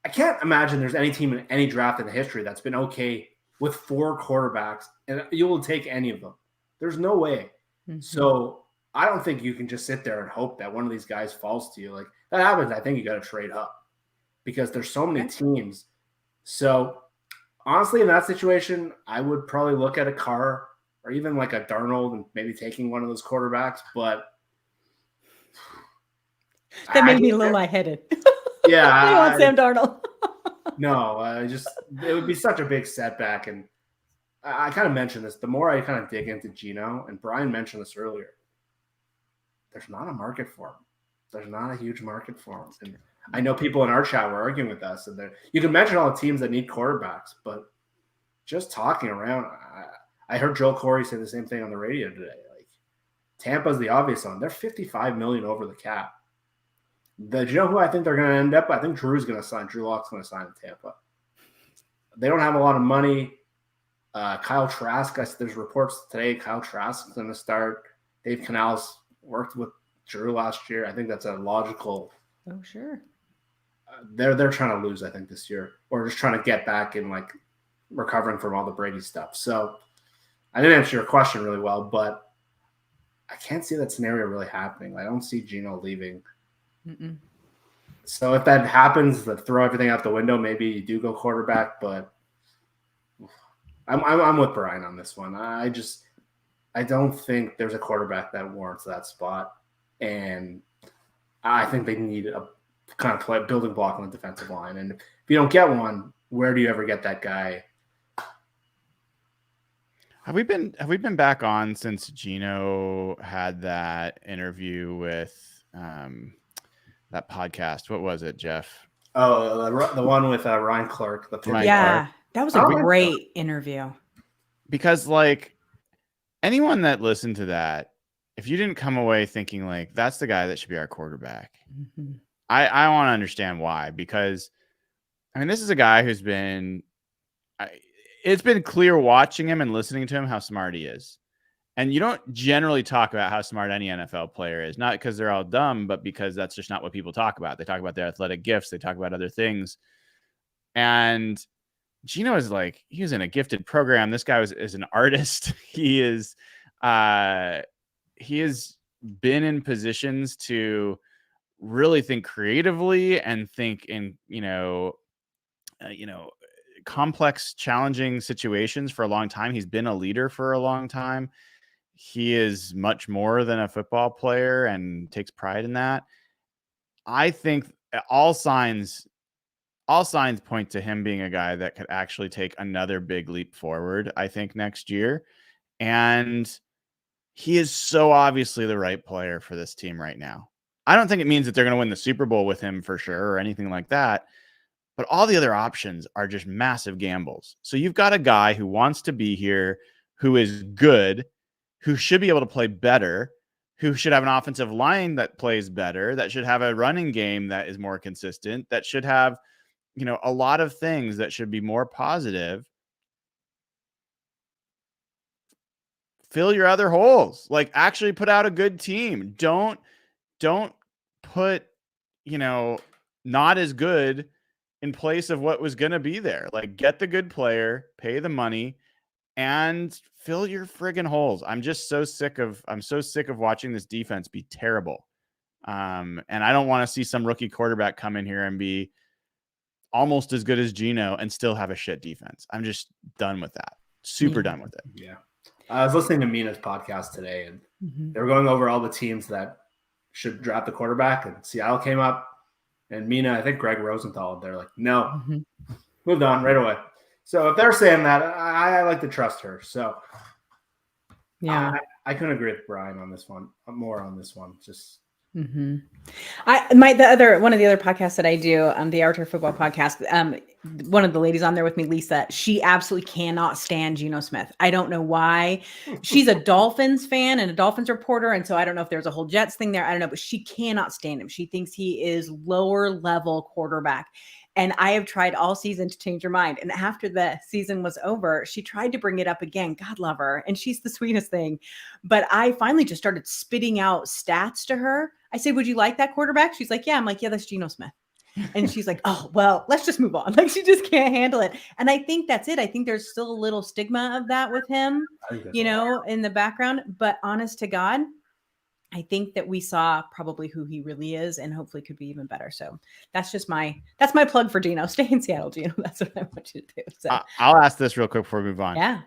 I can't imagine there's any team in any draft in the history that's been okay with 4 quarterbacks, and you will take any of them. There's no way. Mm-hmm. So I don't think you can just sit there and hope that one of these guys falls to you. Like, that happens, I think you got to trade up because there's so many teams. So honestly, in that situation, I would probably look at a Carr or even like a Darnold and maybe taking one of those quarterbacks. But that made me a little lightheaded. Yeah. I don't want Sam Darnold. No, it would be such a big setback. And I kind of mentioned this. The more I kind of dig into Geno, and Brian mentioned this earlier, there's not a market for him. There's not a huge market for him. And I know people in our chat were arguing with us. And you can mention all the teams that need quarterbacks, but just talking around, I heard Joel Corey say the same thing on the radio today. Like, Tampa's the obvious one. They're $55 million over the cap. Do you know who I think they're going to end up? I think Drew's going to sign. Drew Lock's going to sign in Tampa. They don't have a lot of money. Kyle Trask, there's reports today Kyle Trask is going to start. Dave Canales worked with Drew last year. I think that's a logical. Oh, sure. They're trying to lose, I think, this year, or just trying to get back and like recovering from all the Brady stuff. So I didn't answer your question really well, but I can't see that scenario really happening. I don't see Geno leaving. Mm-mm. So if that happens, let's throw everything out the window. Maybe you do go quarterback, but I'm with Brian on this one. I don't think there's a quarterback that warrants that spot, and I think they need a kind of building block on the defensive line. And if you don't get one, where do you ever get that guy? Have we been back on since Geno had that interview with that podcast? What was it, Jeff? Oh, the one with Ryan Clark. Clark. That was a great interview. Because like anyone that listened to that, if you didn't come away thinking like that's the guy that should be our quarterback, mm-hmm. I want to understand why. Because I mean, this is a guy who's been. It's been clear watching him and listening to him how smart he is. And you don't generally talk about how smart any NFL player is, not because they're all dumb, but because that's just not what people talk about. They talk about their athletic gifts. They talk about other things. And Geno is like, he was in a gifted program. This guy is an artist. He has been in positions to really think creatively and think in, complex, challenging situations for a long time. He's been a leader for a long time. He is much more than a football player and takes pride in that. I think all signs point to him being a guy that could actually take another big leap forward, I think, next year. And he is so obviously the right player for this team right now. I don't think it means that they're going to win the Super Bowl with him for sure or anything like that. But all the other options are just massive gambles. So you've got a guy who wants to be here, who is good, who should be able to play better, who should have an offensive line that plays better, that should have a running game that is more consistent, that should have, a lot of things that should be more positive. Fill your other holes. Like, actually put out a good team. Don't put, not as good in place of what was going to be there. Like, get the good player, pay the money, and fill your friggin' holes. I'm so sick of watching this defense be terrible. And I don't want to see some rookie quarterback come in here and be almost as good as Geno and still have a shit defense. I'm just done with that. Super done with it. Yeah. I was listening to Mina's podcast today, and they were going over all the teams that should draft the quarterback, and Seattle came up. And Mina, I think Greg Rosenthal, they're like, no, moved on right away. So if they're saying that, I like to trust her. So yeah, I couldn't agree with Brian on this one. More on this one. Just one of the other podcasts that I do, the Our Turf Football podcast, one of the ladies on there with me, Lisa, she absolutely cannot stand Geno Smith. I don't know why. She's a Dolphins fan and a Dolphins reporter. And so I don't know if there's a whole Jets thing there. I don't know, but she cannot stand him. She thinks he is lower level quarterback. And I have tried all season to change her mind. And after the season was over, she tried to bring it up again. God love her. And she's the sweetest thing. But I finally just started spitting out stats to her. I said, would you like that quarterback? She's like, yeah. I'm like, yeah, that's Geno Smith. And she's like, oh, well, let's just move on. Like, she just can't handle it. And I think that's it. I think there's still a little stigma of that with him, you know, in the background. But honest to God, I think that we saw probably who he really is and hopefully could be even better. So that's my plug for Geno. Stay in Seattle, Geno. That's what I want you to do. So I'll ask this real quick before we move on. yeah.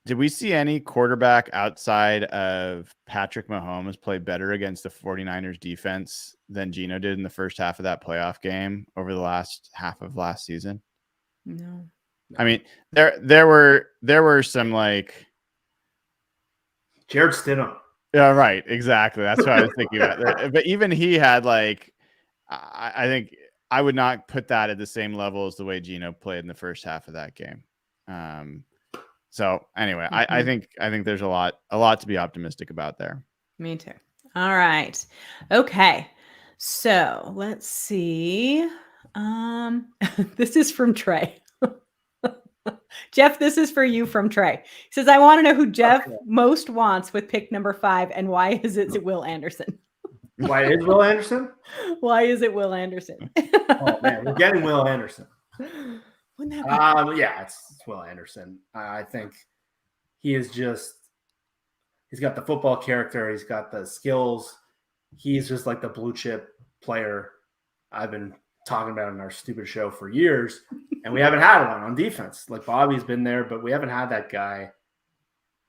Did we see any quarterback outside of Patrick Mahomes play better against the 49ers defense than Geno did in the first half of that playoff game over the last half of last season? No. I mean, there were some like Jared Stidham. Yeah, right. Exactly. That's what I was thinking about. But even he had like, I think I would not put that at the same level as the way Geno played in the first half of that game. So anyway, I think there's a lot to be optimistic about there. Me too. All right. Okay. So let's see. This is from Trey. Jeff, this is for you from Trey. He says, I want to know who Jeff most wants with pick number 5 and why is it Will Anderson? Why is Will Anderson? Why is it Will Anderson? Oh man, we're getting Will Anderson. Wouldn't that be Yeah, it's Will Anderson. I think he's got the football character. He's got the skills. He's just like the blue chip player I've been talking about in our stupid show for years. And we haven't had one on defense. Like Bobby's been there, but we haven't had that guy.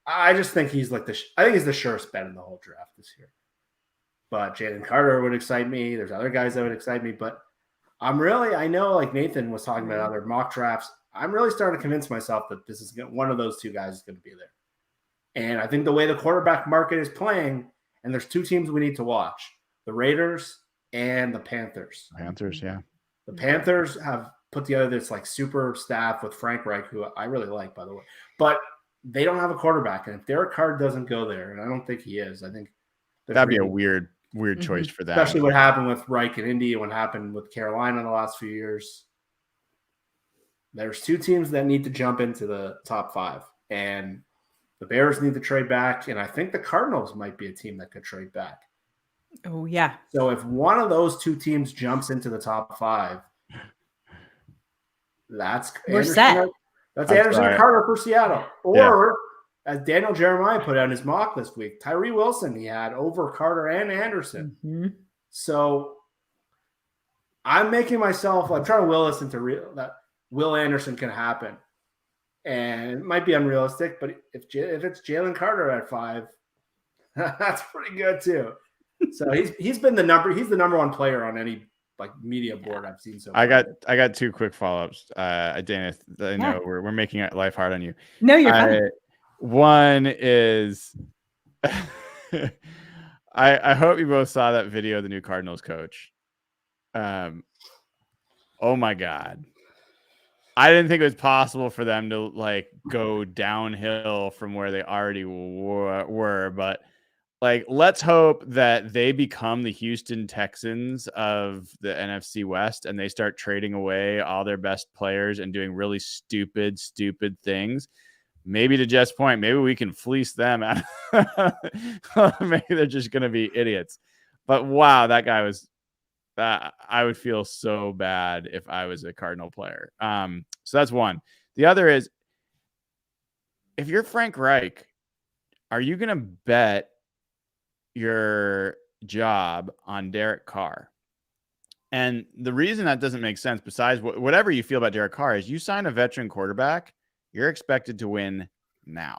I just think he's like I think he's the surest bet in the whole draft this year. But Jalen Carter would excite me. There's other guys that would excite me, but I know like Nathan was talking about other mock drafts. I'm really starting to convince myself that this is one of those two guys is going to be there. And I think the way the quarterback market is playing, and there's two teams we need to watch, the Raiders and the Panthers. Yeah. The Panthers have put together this like super staff with Frank Reich, who I really like, by the way. But they don't have a quarterback. And if Derek Carr doesn't go there, and I don't think he is, I think that'd be a weird choice for that. Especially what happened with Reich in Indy and what happened with Carolina in the last few years. There's two teams that need to jump into the top 5. And the Bears need to trade back. And I think the Cardinals might be a team that could trade back. Oh, yeah. So if one of those two teams jumps into the top 5, we're set. That's Anderson and Carter for Seattle. Or, as Daniel Jeremiah put out in his mock this week, Tyree Wilson he had over Carter and Anderson. Mm-hmm. So I'm trying to will this into that Will Anderson can happen. And it might be unrealistic, but if it's Jalen Carter at 5, that's pretty good too. So he's the number one player on any like media board I've seen so far. I got 2 quick follow-ups. Dana, I know we're making life hard on you. No, you're fine. One is I hope you both saw that video of the new Cardinals coach. Oh my God. I didn't think it was possible for them to like go downhill from where they already were, but like, let's hope that they become the Houston Texans of the NFC West and they start trading away all their best players and doing really stupid things. Maybe to Jeff's point, maybe we can fleece them out. Maybe they're just going to be idiots. But wow, that guy was I would feel so bad if I was a Cardinal player. So that's one. The other is, if you're Frank Reich, are you going to bet your job on Derek Carr? And the reason that doesn't make sense, besides whatever you feel about Derek Carr, is you sign a veteran quarterback, you're expected to win now.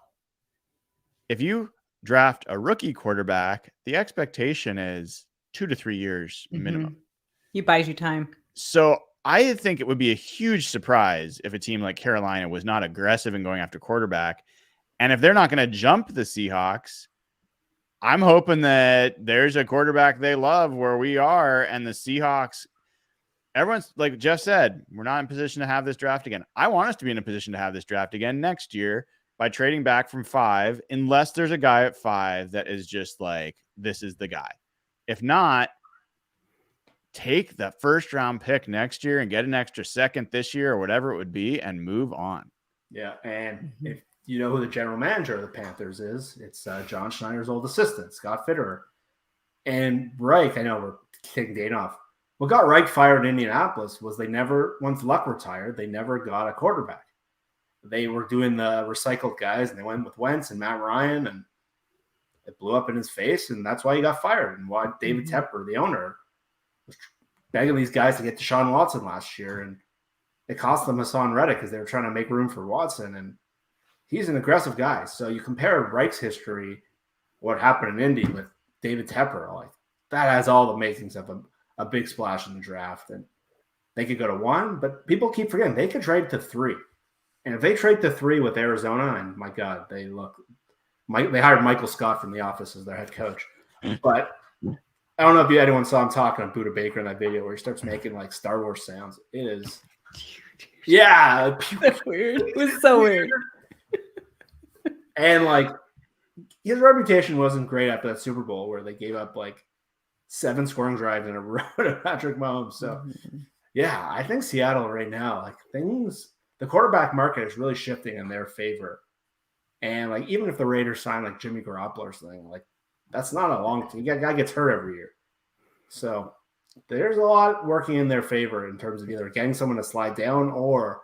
If you draft a rookie quarterback, the expectation is 2 to 3 years minimum. He buys you time. So I think it would be a huge surprise if a team like Carolina was not aggressive in going after quarterback. And if they're not going to jump the Seahawks, I'm hoping that there's a quarterback they love where we are, and the Seahawks everyone's like Jeff said, we're not in position to have this draft again. I want us to be in a position to have this draft again next year by trading back from 5, unless there's a guy at 5 that is just like, this is the guy. If not, take the first round pick next year and get an extra second this year or whatever it would be and move on. Yeah. And if you know who the general manager of the Panthers is, it's John Schneider's old assistant, Scott Fitterer. And Reich, I know we're taking Dayna off. What got Reich fired in Indianapolis was once Luck retired, they never got a quarterback. They were doing the recycled guys, and they went with Wentz and Matt Ryan, and it blew up in his face, and that's why he got fired. And why David Tepper, the owner, was begging these guys to get Deshaun Watson last year, and it cost them Hassan Reddick because they were trying to make room for Watson, and he's an aggressive guy. So you compare Reich's history, what happened in Indy with David Tepper, like that has all the makings of a big splash in the draft, and they could go to 1, but people keep forgetting they could trade to 3. And if they trade to 3 with Arizona, and my God, they hired Michael Scott from The Office as their head coach. But I don't know if anyone saw him talking on Buda Baker in that video where he starts making like Star Wars sounds. It is, yeah, weird. It was so weird. And like his reputation wasn't great after that Super Bowl where they gave up like 7 scoring drives in a row to Patrick Mahomes. So yeah, I think Seattle right now, like the quarterback market is really shifting in their favor. And like, even if the Raiders sign like Jimmy Garoppolo or something, like that's not a long thing. Guy gets hurt every year. So there's a lot working in their favor in terms of either getting someone to slide down or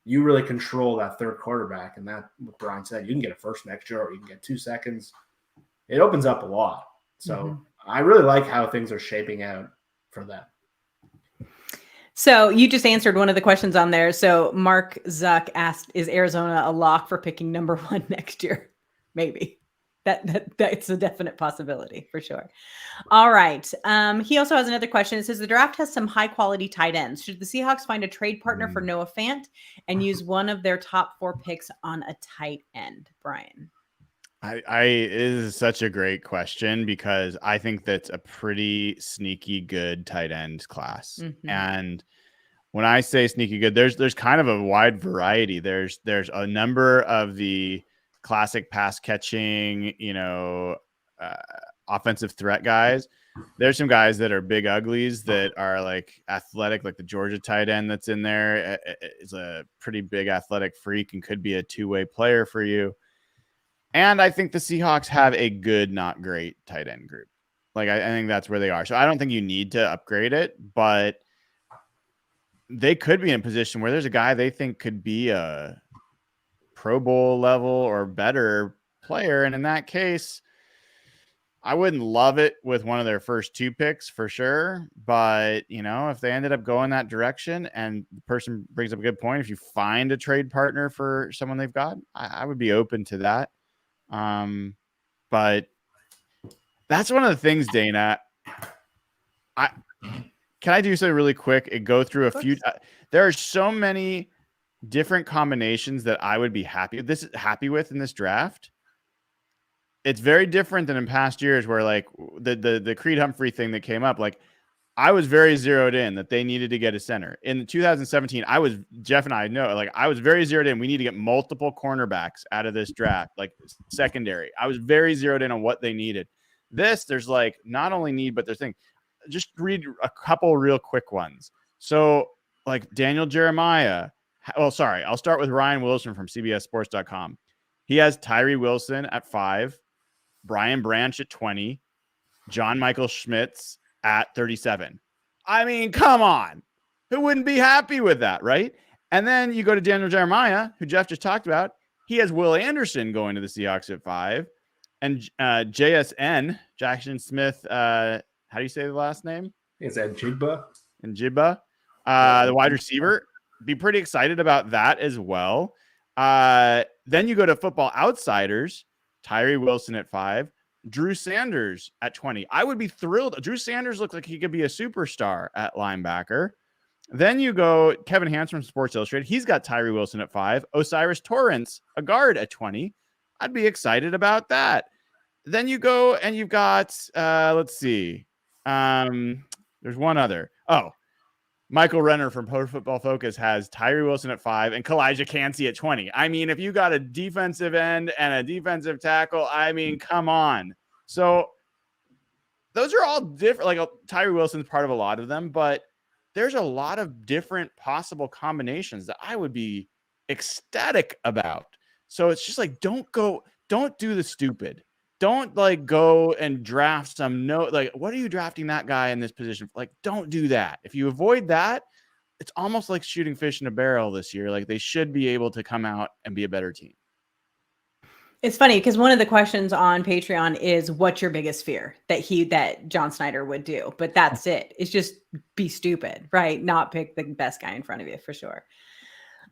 you really control that third quarterback. And that, what Brian said, you can get a first next year or you can get 2 seconds. It opens up a lot. So I really like how things are shaping out for them. So you just answered one of the questions on there. So Mark Zuck asked, is Arizona a lock for picking number 1 next year? Maybe. That's a definite possibility for sure. All right. He also has another question. It says the draft has some high quality tight ends. Should the Seahawks find a trade partner for Noah Fant and use one of their top 4 picks on a tight end? Brian. It is such a great question because I think that's a pretty sneaky good tight end class. And when I say sneaky good, there's kind of a wide variety. There's a number of the classic pass catching, offensive threat guys. There's some guys that are big uglies that are like athletic, like the Georgia tight end that's in there is a pretty big athletic freak and could be a 2-way player for you. And I think the Seahawks have a good, not great tight end group. Like, I think that's where they are. So I don't think you need to upgrade it, but they could be in a position where there's a guy they think could be a Pro Bowl level or better player. And in that case, I wouldn't love it with one of their first 2 picks for sure. But, if they ended up going that direction and the person brings up a good point, if you find a trade partner for someone they've got, I would be open to that. But that's one of the things, Dayna. Can I do something really quick and go through a few? There are so many different combinations that I would be happy with in this draft. It's very different than in past years where like the Creed Humphrey thing that came up, like I was very zeroed in that they needed to get a center. In 2017, Jeff and I know, like I was very zeroed in. We need to get multiple cornerbacks out of this draft, like secondary. I was very zeroed in on what they needed. There's like not only need, but there's things. Just read a couple real quick ones. So like Daniel Jeremiah. Well, sorry. I'll start with Ryan Wilson from CBSSports.com. He has Tyree Wilson at 5, Brian Branch at 20, John Michael Schmitz at 37. I mean, come on. Who wouldn't be happy with that, right? And then you go to Daniel Jeremiah, who Jeff just talked about. He has Will Anderson going to the Seahawks at 5. And JSN, Jackson Smith, how do you say the last name? Is that Njigba? Njigba, the wide receiver. Be pretty excited about that as well. Then you go to Football Outsiders, Tyree Wilson at 5, Drew Sanders at 20. I would be thrilled. Drew Sanders looks like he could be a superstar at linebacker. Then you go Kevin Hans from Sports Illustrated. He's got Tyree Wilson at 5, Osiris Torrance, a guard at 20. I'd be excited about that. Then you go and you've got, let's see. There's one other. Oh, Michael Renner from Pro Football Focus has Tyree Wilson at 5 and Kalijah Cansey at 20. I mean, if you got a defensive end and a defensive tackle, I mean, come on. So those are all different. Like Tyree Wilson's part of a lot of them, but there's a lot of different possible combinations that I would be ecstatic about. So it's just like, don't do the stupid. Don't like go and draft some what are you drafting that guy in this position? Like, don't do that. If you avoid that, it's almost like shooting fish in a barrel this year. Like, they should be able to come out and be a better team. It's funny because one of the questions on Patreon is, what's your biggest fear that John Snyder would do? But that's it. It's just be stupid, right? Not pick the best guy in front of you, for sure.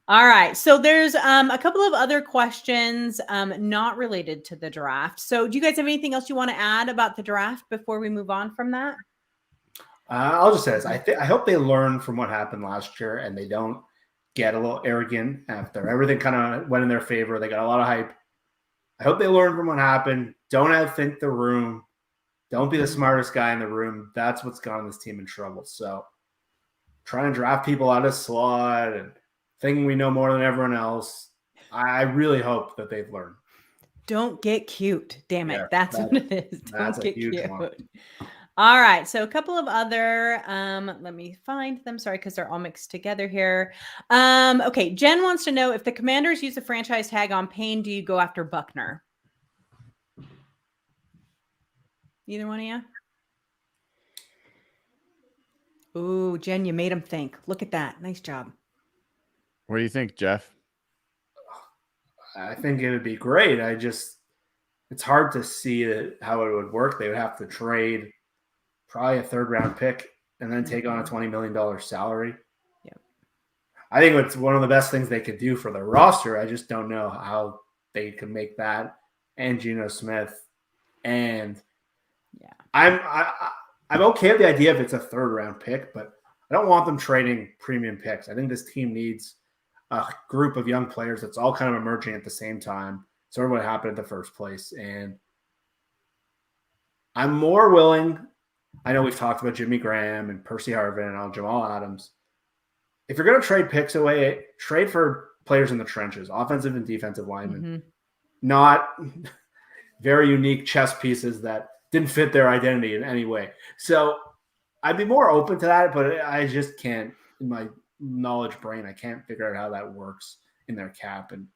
All right. So there's a couple of other questions not related to the draft. So do you guys have anything else you want to add about the draft before we move on from that? I'll just say this. I hope they learn from what happened last year and they don't get a little arrogant after everything kind of went in their favor. They got a lot of hype. I hope they learn from what happened. Don't outthink the room. Don't be the smartest guy in the room. That's what's gotten this team in trouble. So trying to draft people out of slot and thinking we know more than everyone else. I really hope that they've learned. Don't get cute. Damn it. That's what it is. Don't get cute. One. All right. So a couple of other, let me find them. Sorry, because they're all mixed together here. Okay. Jen wants to know, if the Commanders use the franchise tag on Payne, do you go after Buckner? Either one of you? Ooh, Jen, you made him think. Look at that. Nice job. What do you think, Jeff? I think it would be great. It's hard to see how it would work. They would have to trade probably a 3rd-round pick and then take on a $20 million salary. Yeah, I think it's one of the best things they could do for their roster. I just don't know how they can make that and Geno Smith. And yeah, I'm okay with the idea if it's a 3rd-round pick, but I don't want them trading premium picks. I think this team needs a group of young players that's all kind of emerging at the same time. Sort of what happened in the first place. And I'm more willing. I know we've talked about Jimmy Graham and Percy Harvin and Jamal Adams. If you're going to trade picks away, trade for players in the trenches, offensive and defensive linemen, not very unique chess pieces that didn't fit their identity in any way. So I'd be more open to that, but I just can't, in my knowledge brain, I can't figure out how that works in their cap. And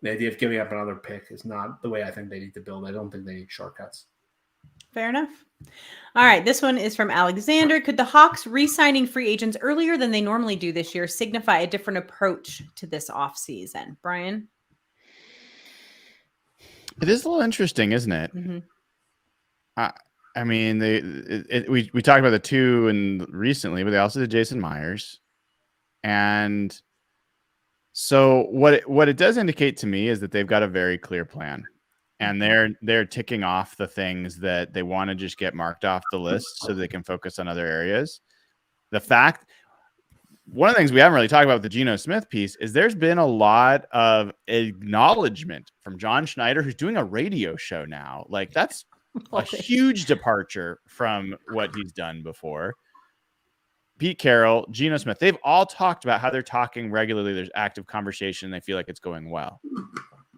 the idea of giving up another pick is not the way I think they need to build. I don't think they need shortcuts. Fair enough. All right. This one is from Alexander. Could the Hawks re-signing free agents earlier than they normally do this year signify a different approach to this offseason? Brian? It is a little interesting, isn't it? Mm-hmm. I mean, we talked about the two and recently, but they also did Jason Myers. And so what it does indicate to me is that they've got a very clear plan. And they're ticking off the things that they want to just get marked off the list so they can focus on other areas. One of the things we haven't really talked about with the Geno Smith piece is there's been a lot of acknowledgement from John Schneider, who's doing a radio show now. Like, that's a huge departure from what he's done before. Pete Carroll, Geno Smith, they've all talked about how they're talking regularly. There's active conversation. They feel like it's going well.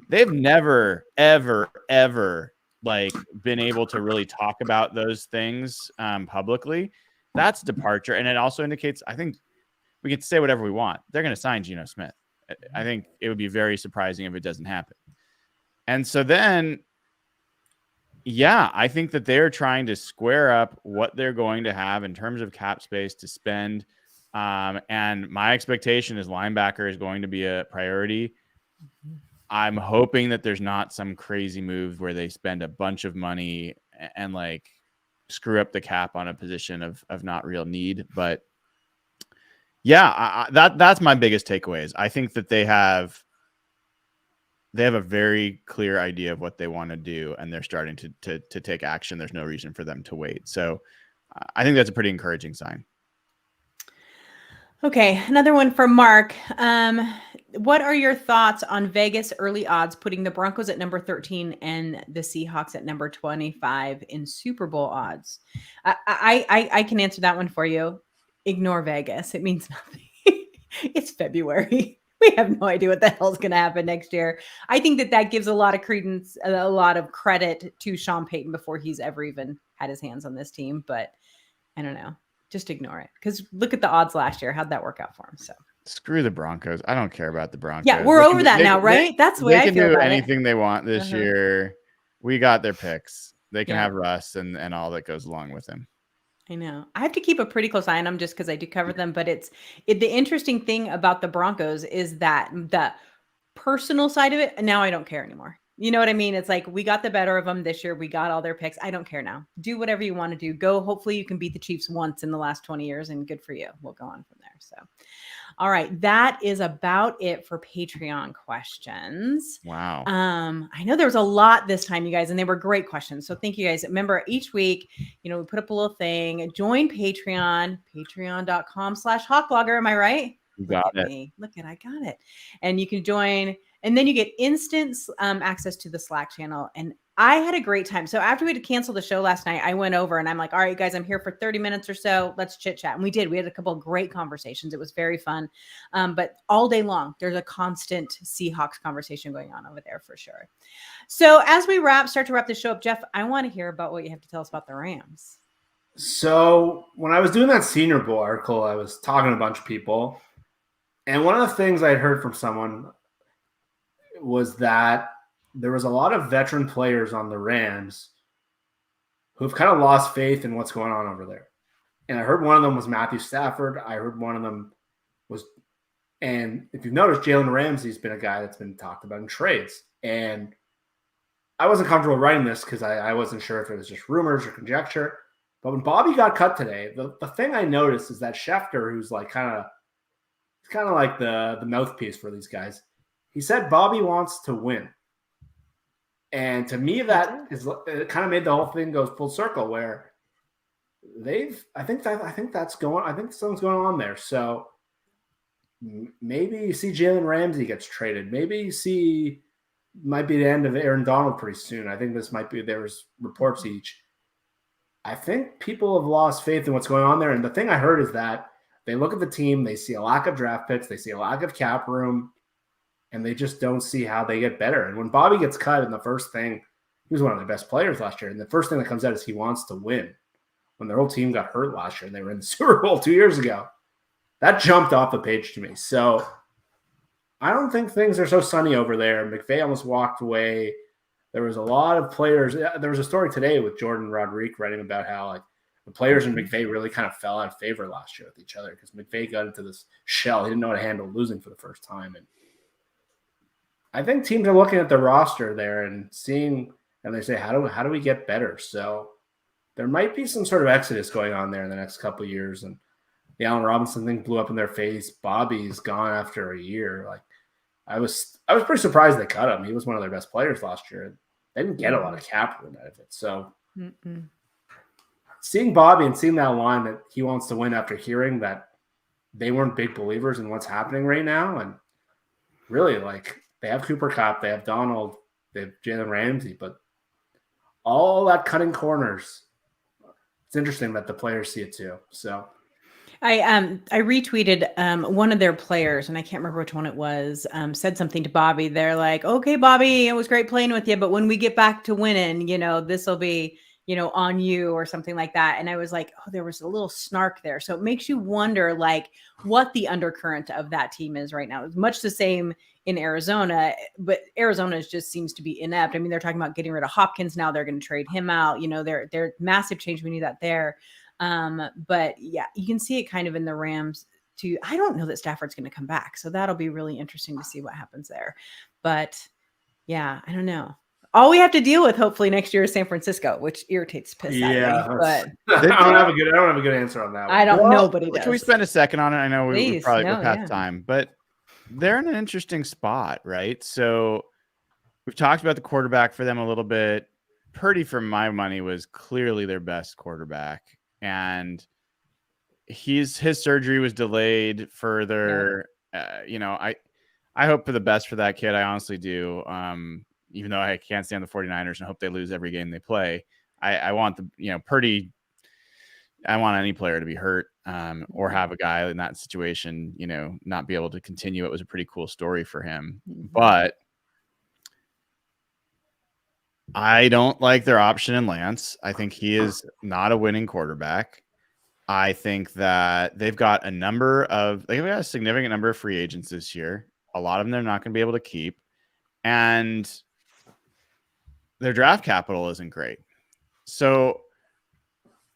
They've never, ever, ever been able to really talk about those things publicly. That's departure. And it also indicates, I think we can say whatever we want. They're going to sign Geno Smith. I think it would be very surprising if it doesn't happen. And so then, yeah, I think that they're trying to square up what they're going to have in terms of cap space to spend. And my expectation is linebacker is going to be a priority. I'm hoping that there's not some crazy move where they spend a bunch of money and screw up the cap on a position of not real need. But yeah, that's my biggest takeaway is I think that they have a very clear idea of what they want to do, and they're starting to take action. There's no reason for them to wait. So I think that's a pretty encouraging sign. Okay, another one from Mark. What are your thoughts on Vegas early odds putting the Broncos at number 13 and the Seahawks at number 25 in Super Bowl odds? I can answer that one for you. Ignore Vegas. It means nothing. It's February. We have no idea what the hell's going to happen next year. I think that gives a lot of credence, a lot of credit to Sean Payton before he's ever even had his hands on this team. But I don't know. Just ignore it. Because look at the odds last year. How'd that work out for him? So screw the Broncos. I don't care about the Broncos. Yeah, we're over that now, right? That's the way I feel about it. They can do anything they want this year. We got their picks. They can have Russ and all that goes along with him. I know. I have to keep a pretty close eye on them just because I do cover them. But the interesting thing about the Broncos is that the personal side of it, now I don't care anymore. You know what I mean? It's like we got the better of them this year. We got all their picks. I don't care now. Do whatever you want to do. Go. Hopefully you can beat the Chiefs once in the last 20 years and good for you. We'll go on from there. So, all right. That is about it for Patreon questions. Wow. I know there was a lot this time, you guys, and they were great questions. So thank you guys. Remember each week, we put up a little thing, join Patreon, patreon.com/hawkblogger. Am I right? You got it. Look at, I got it. And you can join, and then you get instant access to the Slack channel. And I had a great time. So after we had to cancel the show last night, I went over and I'm like, all right, guys, I'm here for 30 minutes or so. Let's chit chat. And we did. We had a couple of great conversations. It was very fun. But all day long, there's a constant Seahawks conversation going on over there for sure. So as we start to wrap the show up, Jeff, I want to hear about what you have to tell us about the Rams. So when I was doing that Senior Bowl article, I was talking to a bunch of people. And one of the things I had heard from someone was that there was a lot of veteran players on the Rams who've kind of lost faith in what's going on over there. And I heard one of them was Matthew Stafford. I heard one of them was, and if you've noticed, Jalen Ramsey's been a guy that's been talked about in trades. And I wasn't comfortable writing this because I wasn't sure if it was just rumors or conjecture. But when Bobby got cut today, the thing I noticed is that Schefter, who's like kind of like the mouthpiece for these guys, he said Bobby wants to win. And to me, it kind of made the whole thing go full circle where I think something's going on there. So maybe you see Jalen Ramsey gets traded. Maybe you see might be the end of Aaron Donald pretty soon. I think this might be, there's reports each. I think people have lost faith in what's going on there. And the thing I heard is that they look at the team, they see a lack of draft picks, they see a lack of cap room, and they just don't see how they get better. And when Bobby gets cut, and the first thing, he was one of their best players last year, and the first thing that comes out is he wants to win. When their whole team got hurt last year and they were in the Super Bowl 2 years ago, that jumped off the page to me. So I don't think things are so sunny over there. McVay almost walked away. There was a lot of players. There was a story today with Jordan Rodriguez writing about how the players and McVay really kind of fell out of favor last year with each other because McVay got into this shell. He didn't know how to handle losing for the first time. And I think teams are looking at the roster there and seeing, and they say, how do we get better? So there might be some sort of exodus going on there in the next couple of years. And the Allen Robinson thing blew up in their face. Bobby's gone after a year. I was pretty surprised they cut him. He was one of their best players last year. They didn't get a lot of cap room out of it. So seeing Bobby and seeing that line that he wants to win after hearing that they weren't big believers in what's happening right now. And really, they have Cooper Kupp, they have Donald, they have Jalen Ramsey, but all that cutting corners, it's interesting that the players see it too. So I retweeted one of their players, and I can't remember which one it was, said something to Bobby. They're like, okay, Bobby, it was great playing with you, but when we get back to winning, this will be, on you or something like that. And I was like, oh, there was a little snark there. So it makes you wonder what the undercurrent of that team is right now. It's much the same in Arizona, but Arizona just seems to be inept. I mean, they're talking about getting rid of Hopkins now. They're going to trade him out. They're massive change. We need that there. But yeah, you can see it kind of in the Rams too. I don't know that Stafford's going to come back. So that'll be really interesting to see what happens there. But yeah, I don't know. All we have to deal with hopefully next year is San Francisco, which irritates piss out of me. But I don't have a good answer on that one. I don't know, but can we spend a second on it? I know we probably go past time, but they're in an interesting spot, right? So we've talked about the quarterback for them a little bit. Purdy, for my money, was clearly their best quarterback. And his surgery was delayed further. Yeah. I hope for the best for that kid. I honestly do. Even though I can't stand the 49ers and hope they lose every game they play. I want Purdy. I want any player to be hurt or have a guy in that situation, not be able to continue. It was a pretty cool story for him. But I don't like their option in Lance. I think he is not a winning quarterback. I think that they've got a significant number of free agents this year. A lot of them they're not going to be able to keep. And their draft capital isn't great. So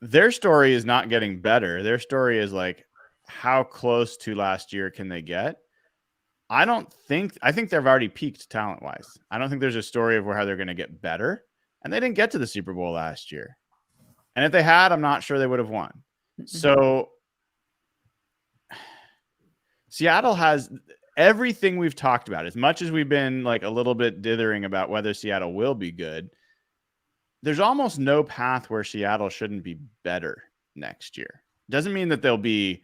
their story is not getting better. Their story is like, how close to last year can they get? I think they've already peaked talent-wise. I don't think there's a story of how they're going to get better. And they didn't get to the Super Bowl last year. And if they had, I'm not sure they would have won. So Seattle has everything we've talked about. As much as we've been like a little bit dithering about whether Seattle will be good, there's almost no path where Seattle shouldn't be better next year. Doesn't mean that they'll be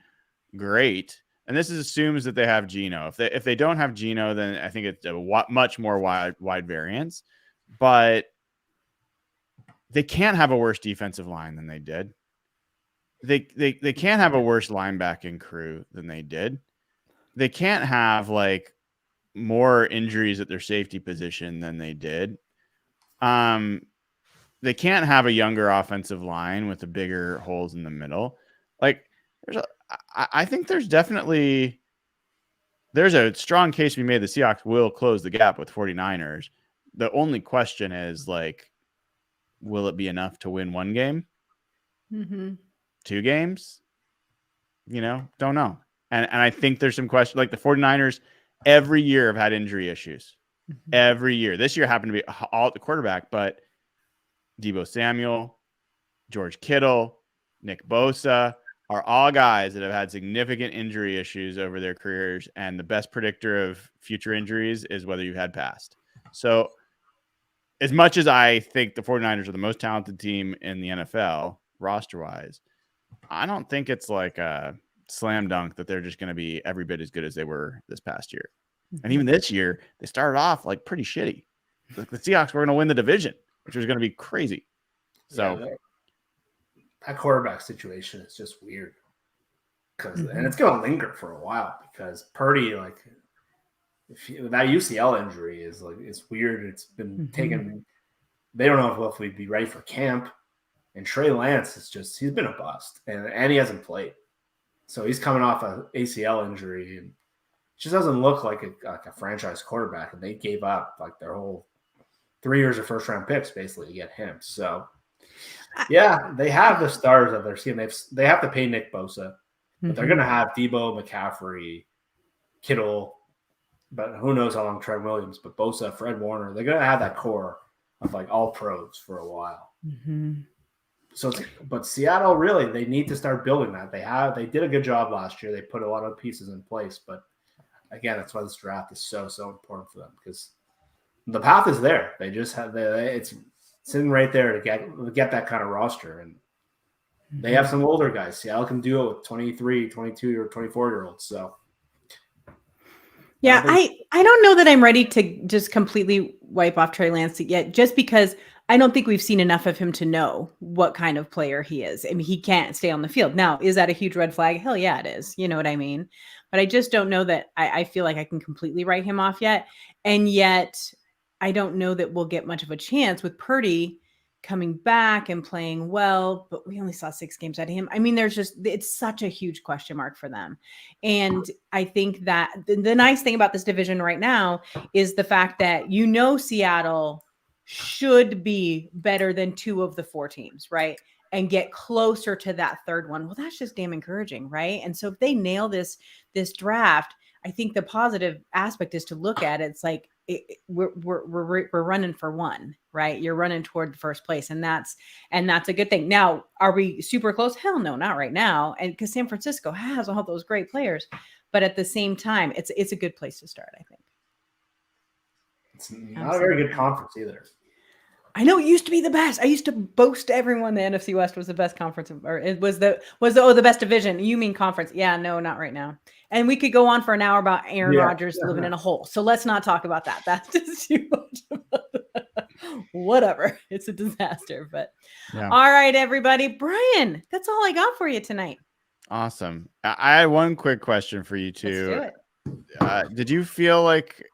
great. And this assumes that they have Geno. If they don't have Geno, then I think it's a much more wide variance. But they can't have a worse defensive line than they did. They can't have a worse linebacking crew than they did. They can't have like more injuries at their safety position than they did. They can't have a younger offensive line with the bigger holes in the middle. Like I think there's a strong case to be made. The Seahawks will close the gap with 49ers. The only question is like, will it be enough to win one game? 2 games? Don't know. And I think there's some question. Like the 49ers every year have had injury issues. Every year. This year happened to be all at the quarterback, but Deebo Samuel, George Kittle, Nick Bosa are all guys that have had significant injury issues over their careers. And the best predictor of future injuries is whether you've had past. So as much as I think the 49ers are the most talented team in the NFL roster-wise, I don't think it's like a slam dunk that they're just going to be every bit as good as they were this past year. And even this year, they started off like pretty shitty. The Seahawks were going to win the division, which was going to be crazy. So that quarterback situation is just weird. And it's going to linger for a while because Purdy, like, that UCL injury is like, it's weird. It's been taken. They don't know if we'd be ready for camp. And Trey Lance he's been a bust and he hasn't played. So he's coming off an ACL injury and just doesn't look like a franchise quarterback. And they gave up like their whole 3 years of first round picks basically to get him. So yeah, they have the stars of their team. They have to pay Nick Bosa, but they're going to have Deebo, McCaffrey, Kittle, but who knows how long Trent Williams, but Bosa, Fred Warner, they're going to have that core of like all pros for a while. But Seattle, really, they need to start building that. They did a good job last year. They put a lot of pieces in place, but again, that's why this draft is so important for them because the path is there. They just have it's sitting right there to get that kind of roster, and they have some older guys. Seattle can do it with 23, 22, or 24-year-olds. So. Yeah, I don't know that I'm ready to just completely wipe off Trey Lance yet, just because I don't think we've seen enough of him to know what kind of player he is. I mean, he can't stay on the field. Now, is that a huge red flag? Hell yeah, it is. You know what I mean? But I just don't know that I feel like I can completely write him off yet. And yet I don't know that we'll get much of a chance with Purdy coming back and playing well, but we only saw 6 games out of him. I mean, it's such a huge question mark for them. And I think that the nice thing about this division right now is the fact that, Seattle should be better than 2 of the 4 teams, right? And get closer to that third one. Well, that's just damn encouraging, right? And so if they nail this draft, I think the positive aspect is to look at it. It's like, we're running for 1, right? You're running toward the first place, and that's a good thing. Now, are we super close? Hell no, not right now. And because San Francisco has all those great players, but at the same time, it's a good place to start, I think. It's not a very good conference either. I know it used to be the best. I used to boast to everyone the NFC West was the best conference, or it was the best division. You mean conference? Yeah, no, not right now. And we could go on for an hour about Aaron Rodgers living in a hole. So let's not talk about that. That's just too much. Whatever. It's a disaster. But all right, everybody. Brian, that's all I got for you tonight. Awesome. I had one quick question for you Let's two. do it. Did you feel like,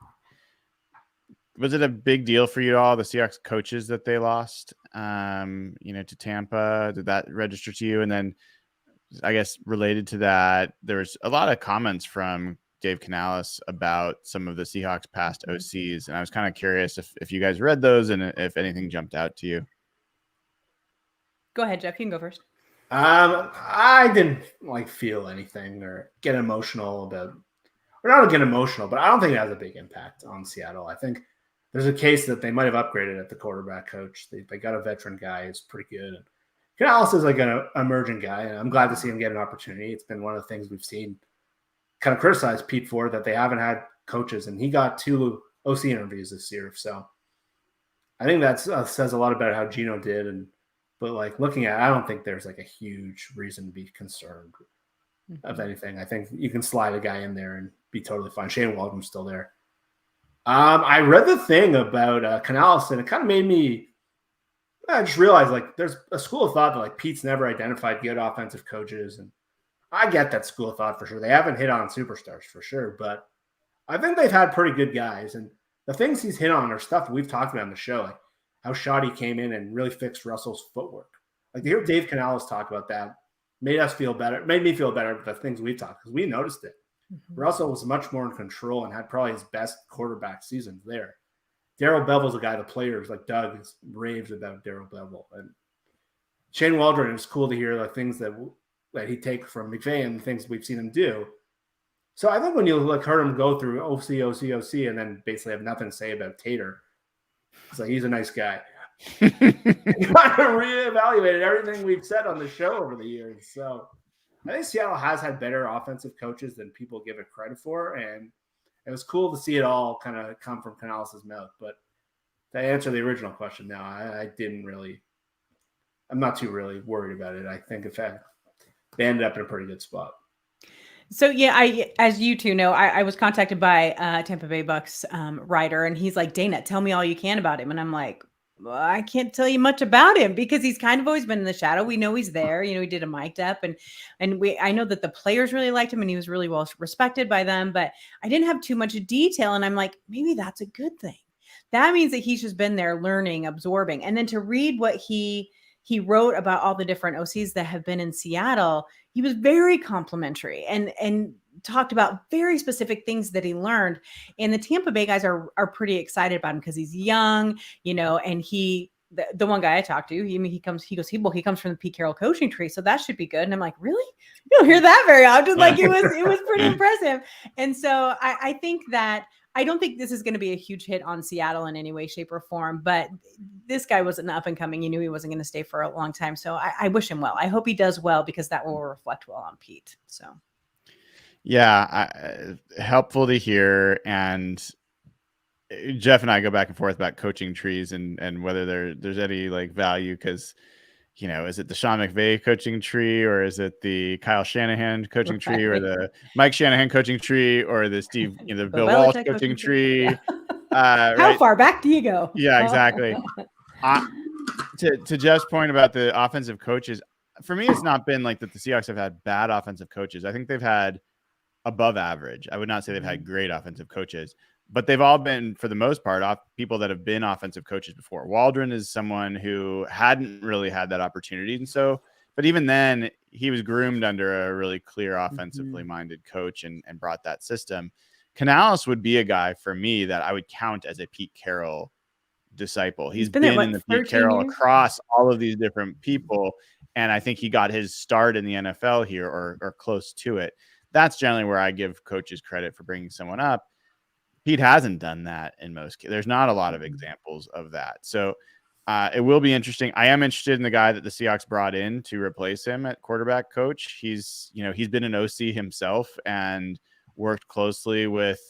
was it a big deal for you all, the Seahawks coaches that they lost, to Tampa? Did that register to you? And then I guess related to that, there's a lot of comments from Dave Canales about some of the Seahawks past OCs. And I was kind of curious if you guys read those and if anything jumped out to you. Go ahead, Jeff. You can go first. I didn't feel anything or get emotional about, or not get emotional, but I don't think it has a big impact on Seattle. I think there's a case that they might have upgraded at the quarterback coach. They got a veteran guy who's pretty good. And Canales is like an emerging guy, and I'm glad to see him get an opportunity. It's been one of the things we've seen kind of criticize Pete for, that they haven't had coaches, and he got 2 OC interviews this year. So I think that says a lot about how Geno did. But looking at it, I don't think there's a huge reason to be concerned of anything. I think you can slide a guy in there and be totally fine. Shane Waldron's still there. I read the thing about Canales, and it kind of made me, I just realized there's a school of thought that Pete's never identified good offensive coaches. And I get that school of thought for sure. They haven't hit on superstars for sure, but I think they've had pretty good guys. And the things he's hit on are stuff we've talked about on the show, how Shoddy came in and really fixed Russell's footwork. To hear Dave Canales talk about that made me feel better with the things we've talked, because we noticed it. Mm-hmm. Russell was much more in control and had probably his best quarterback seasons there. Darrell Bevel's a guy the players like Doug raves about Darrell Bevel. And Shane Waldron, it's cool to hear the things that he take from McVay and the things we've seen him do. So I think when you heard him go through OC, and then basically have nothing to say about Tater, it's he's a nice guy. You kind of reevaluated everything we've said on the show over the years. So I think Seattle has had better offensive coaches than people give it credit for. And it was cool to see it all kind of come from Canales' mouth. But to answer the original question, no, I'm not too really worried about it. I think, in fact, they ended up in a pretty good spot. So, yeah, as you two know, I was contacted by Tampa Bay Bucks writer, and he's like, Dayna, tell me all you can about him. And I'm like, well, I can't tell you much about him because he's kind of always been in the shadow. We know he's there. He did a mic'd up, and I know that the players really liked him and he was really well respected by them, but I didn't have too much detail. And I'm like, maybe that's a good thing. That means that he's just been there learning, absorbing. And then to read what he wrote about all the different OCs that have been in Seattle, he was very complimentary and talked about very specific things that he learned. And the Tampa Bay guys are pretty excited about him because he's young, and the one guy I talked to, he comes from the Pete Carroll coaching tree. So that should be good. And I'm like, really? You don't hear that very often. It was pretty impressive. And so I think that, I don't think this is going to be a huge hit on Seattle in any way, shape, or form, but this guy was an up and coming. You knew he wasn't going to stay for a long time. So I wish him well. I hope he does well because that will reflect well on Pete. So, yeah, helpful to hear. And Jeff and I go back and forth about coaching trees and whether there's any value, because is it the Sean McVay coaching tree, or is it the Kyle Shanahan coaching tree, or the Mike Shanahan coaching tree, or the the Bill Walsh coaching tree? Yeah. How far back do you go? Yeah, exactly. To Jeff's point about the offensive coaches, for me, it's not been that the Seahawks have had bad offensive coaches. I think they've had above average. I would not say they've had great offensive coaches, but they've all been, for the most part, people that have been offensive coaches before. Waldron is someone who hadn't really had that opportunity. And so, but even then, he was groomed under a really clear offensively minded coach and brought that system. Canales would be a guy for me that I would count as a Pete Carroll disciple. He's been in the Pete Carroll across all of these different people. And I think he got his start in the NFL here or close to it. That's generally where I give coaches credit for bringing someone up. Pete hasn't done that in most cases. There's not a lot of examples of that. So it will be interesting. I am interested in the guy that the Seahawks brought in to replace him at quarterback coach. He's been an OC himself and worked closely with,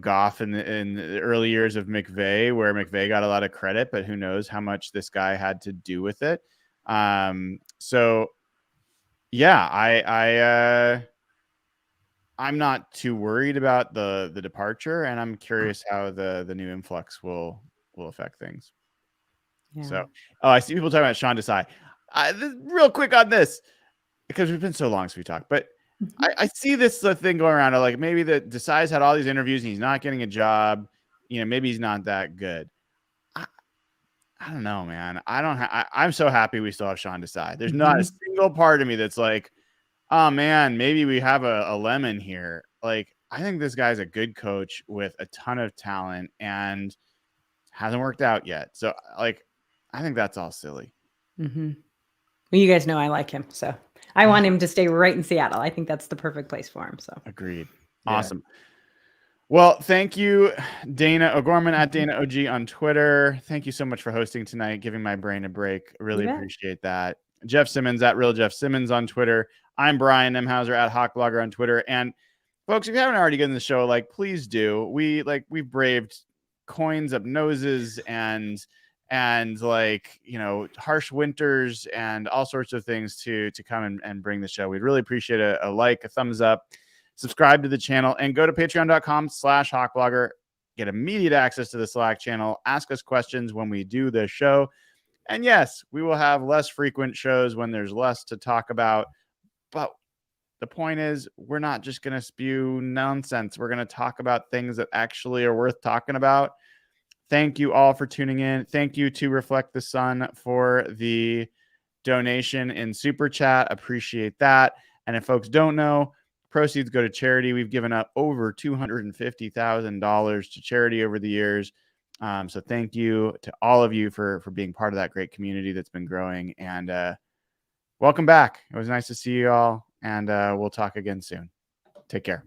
Goff in the early years of McVay, where McVay got a lot of credit, but who knows how much this guy had to do with it. So yeah, I'm not too worried about the departure, and I'm curious how the new influx will affect things. Yeah. So, I see people talking about Sean Desai. Real quick on this, because we've been so long since we talked, but I see this thing going around of like maybe that Desai's had all these interviews and he's not getting a job. Maybe he's not that good. I don't know, man. I'm so happy we still have Sean Desai. There's not a single part of me that's like, oh man, maybe we have a lemon here. Like, I think this guy's a good coach with a ton of talent and hasn't worked out yet. So like, I think that's all silly. Well, you guys know I like him, so I want him to stay right in Seattle. I think that's the perfect place for him. So agreed. Awesome. Well, thank you, Dayna O'Gorman at Dayna OG on Twitter. Thank you so much for hosting tonight, giving my brain a break. Really appreciate that. Jeff Simmons at Real Jeff Simmons on Twitter. I'm Brian Nemhauser at Hawkblogger on Twitter. And folks, if you haven't already gotten the show, like, please do. We've braved coins up noses and like, harsh winters and all sorts of things to come and bring the show. We'd really appreciate a like, a thumbs up. Subscribe to the channel and go to patreon.com/Hawkblogger. Get immediate access to the Slack channel. Ask us questions when we do the show. And yes, we will have less frequent shows when there's less to talk about. But the point is, we're not just going to spew nonsense. We're going to talk about things that actually are worth talking about. Thank you all for tuning in. Thank you to Reflect the Sun for the donation in Super Chat. Appreciate that. And if folks don't know, proceeds go to charity. We've given up over $250,000 to charity over the years. So thank you to all of you for being part of that great community that's been growing. And welcome back. It was nice to see you all. And we'll talk again soon. Take care.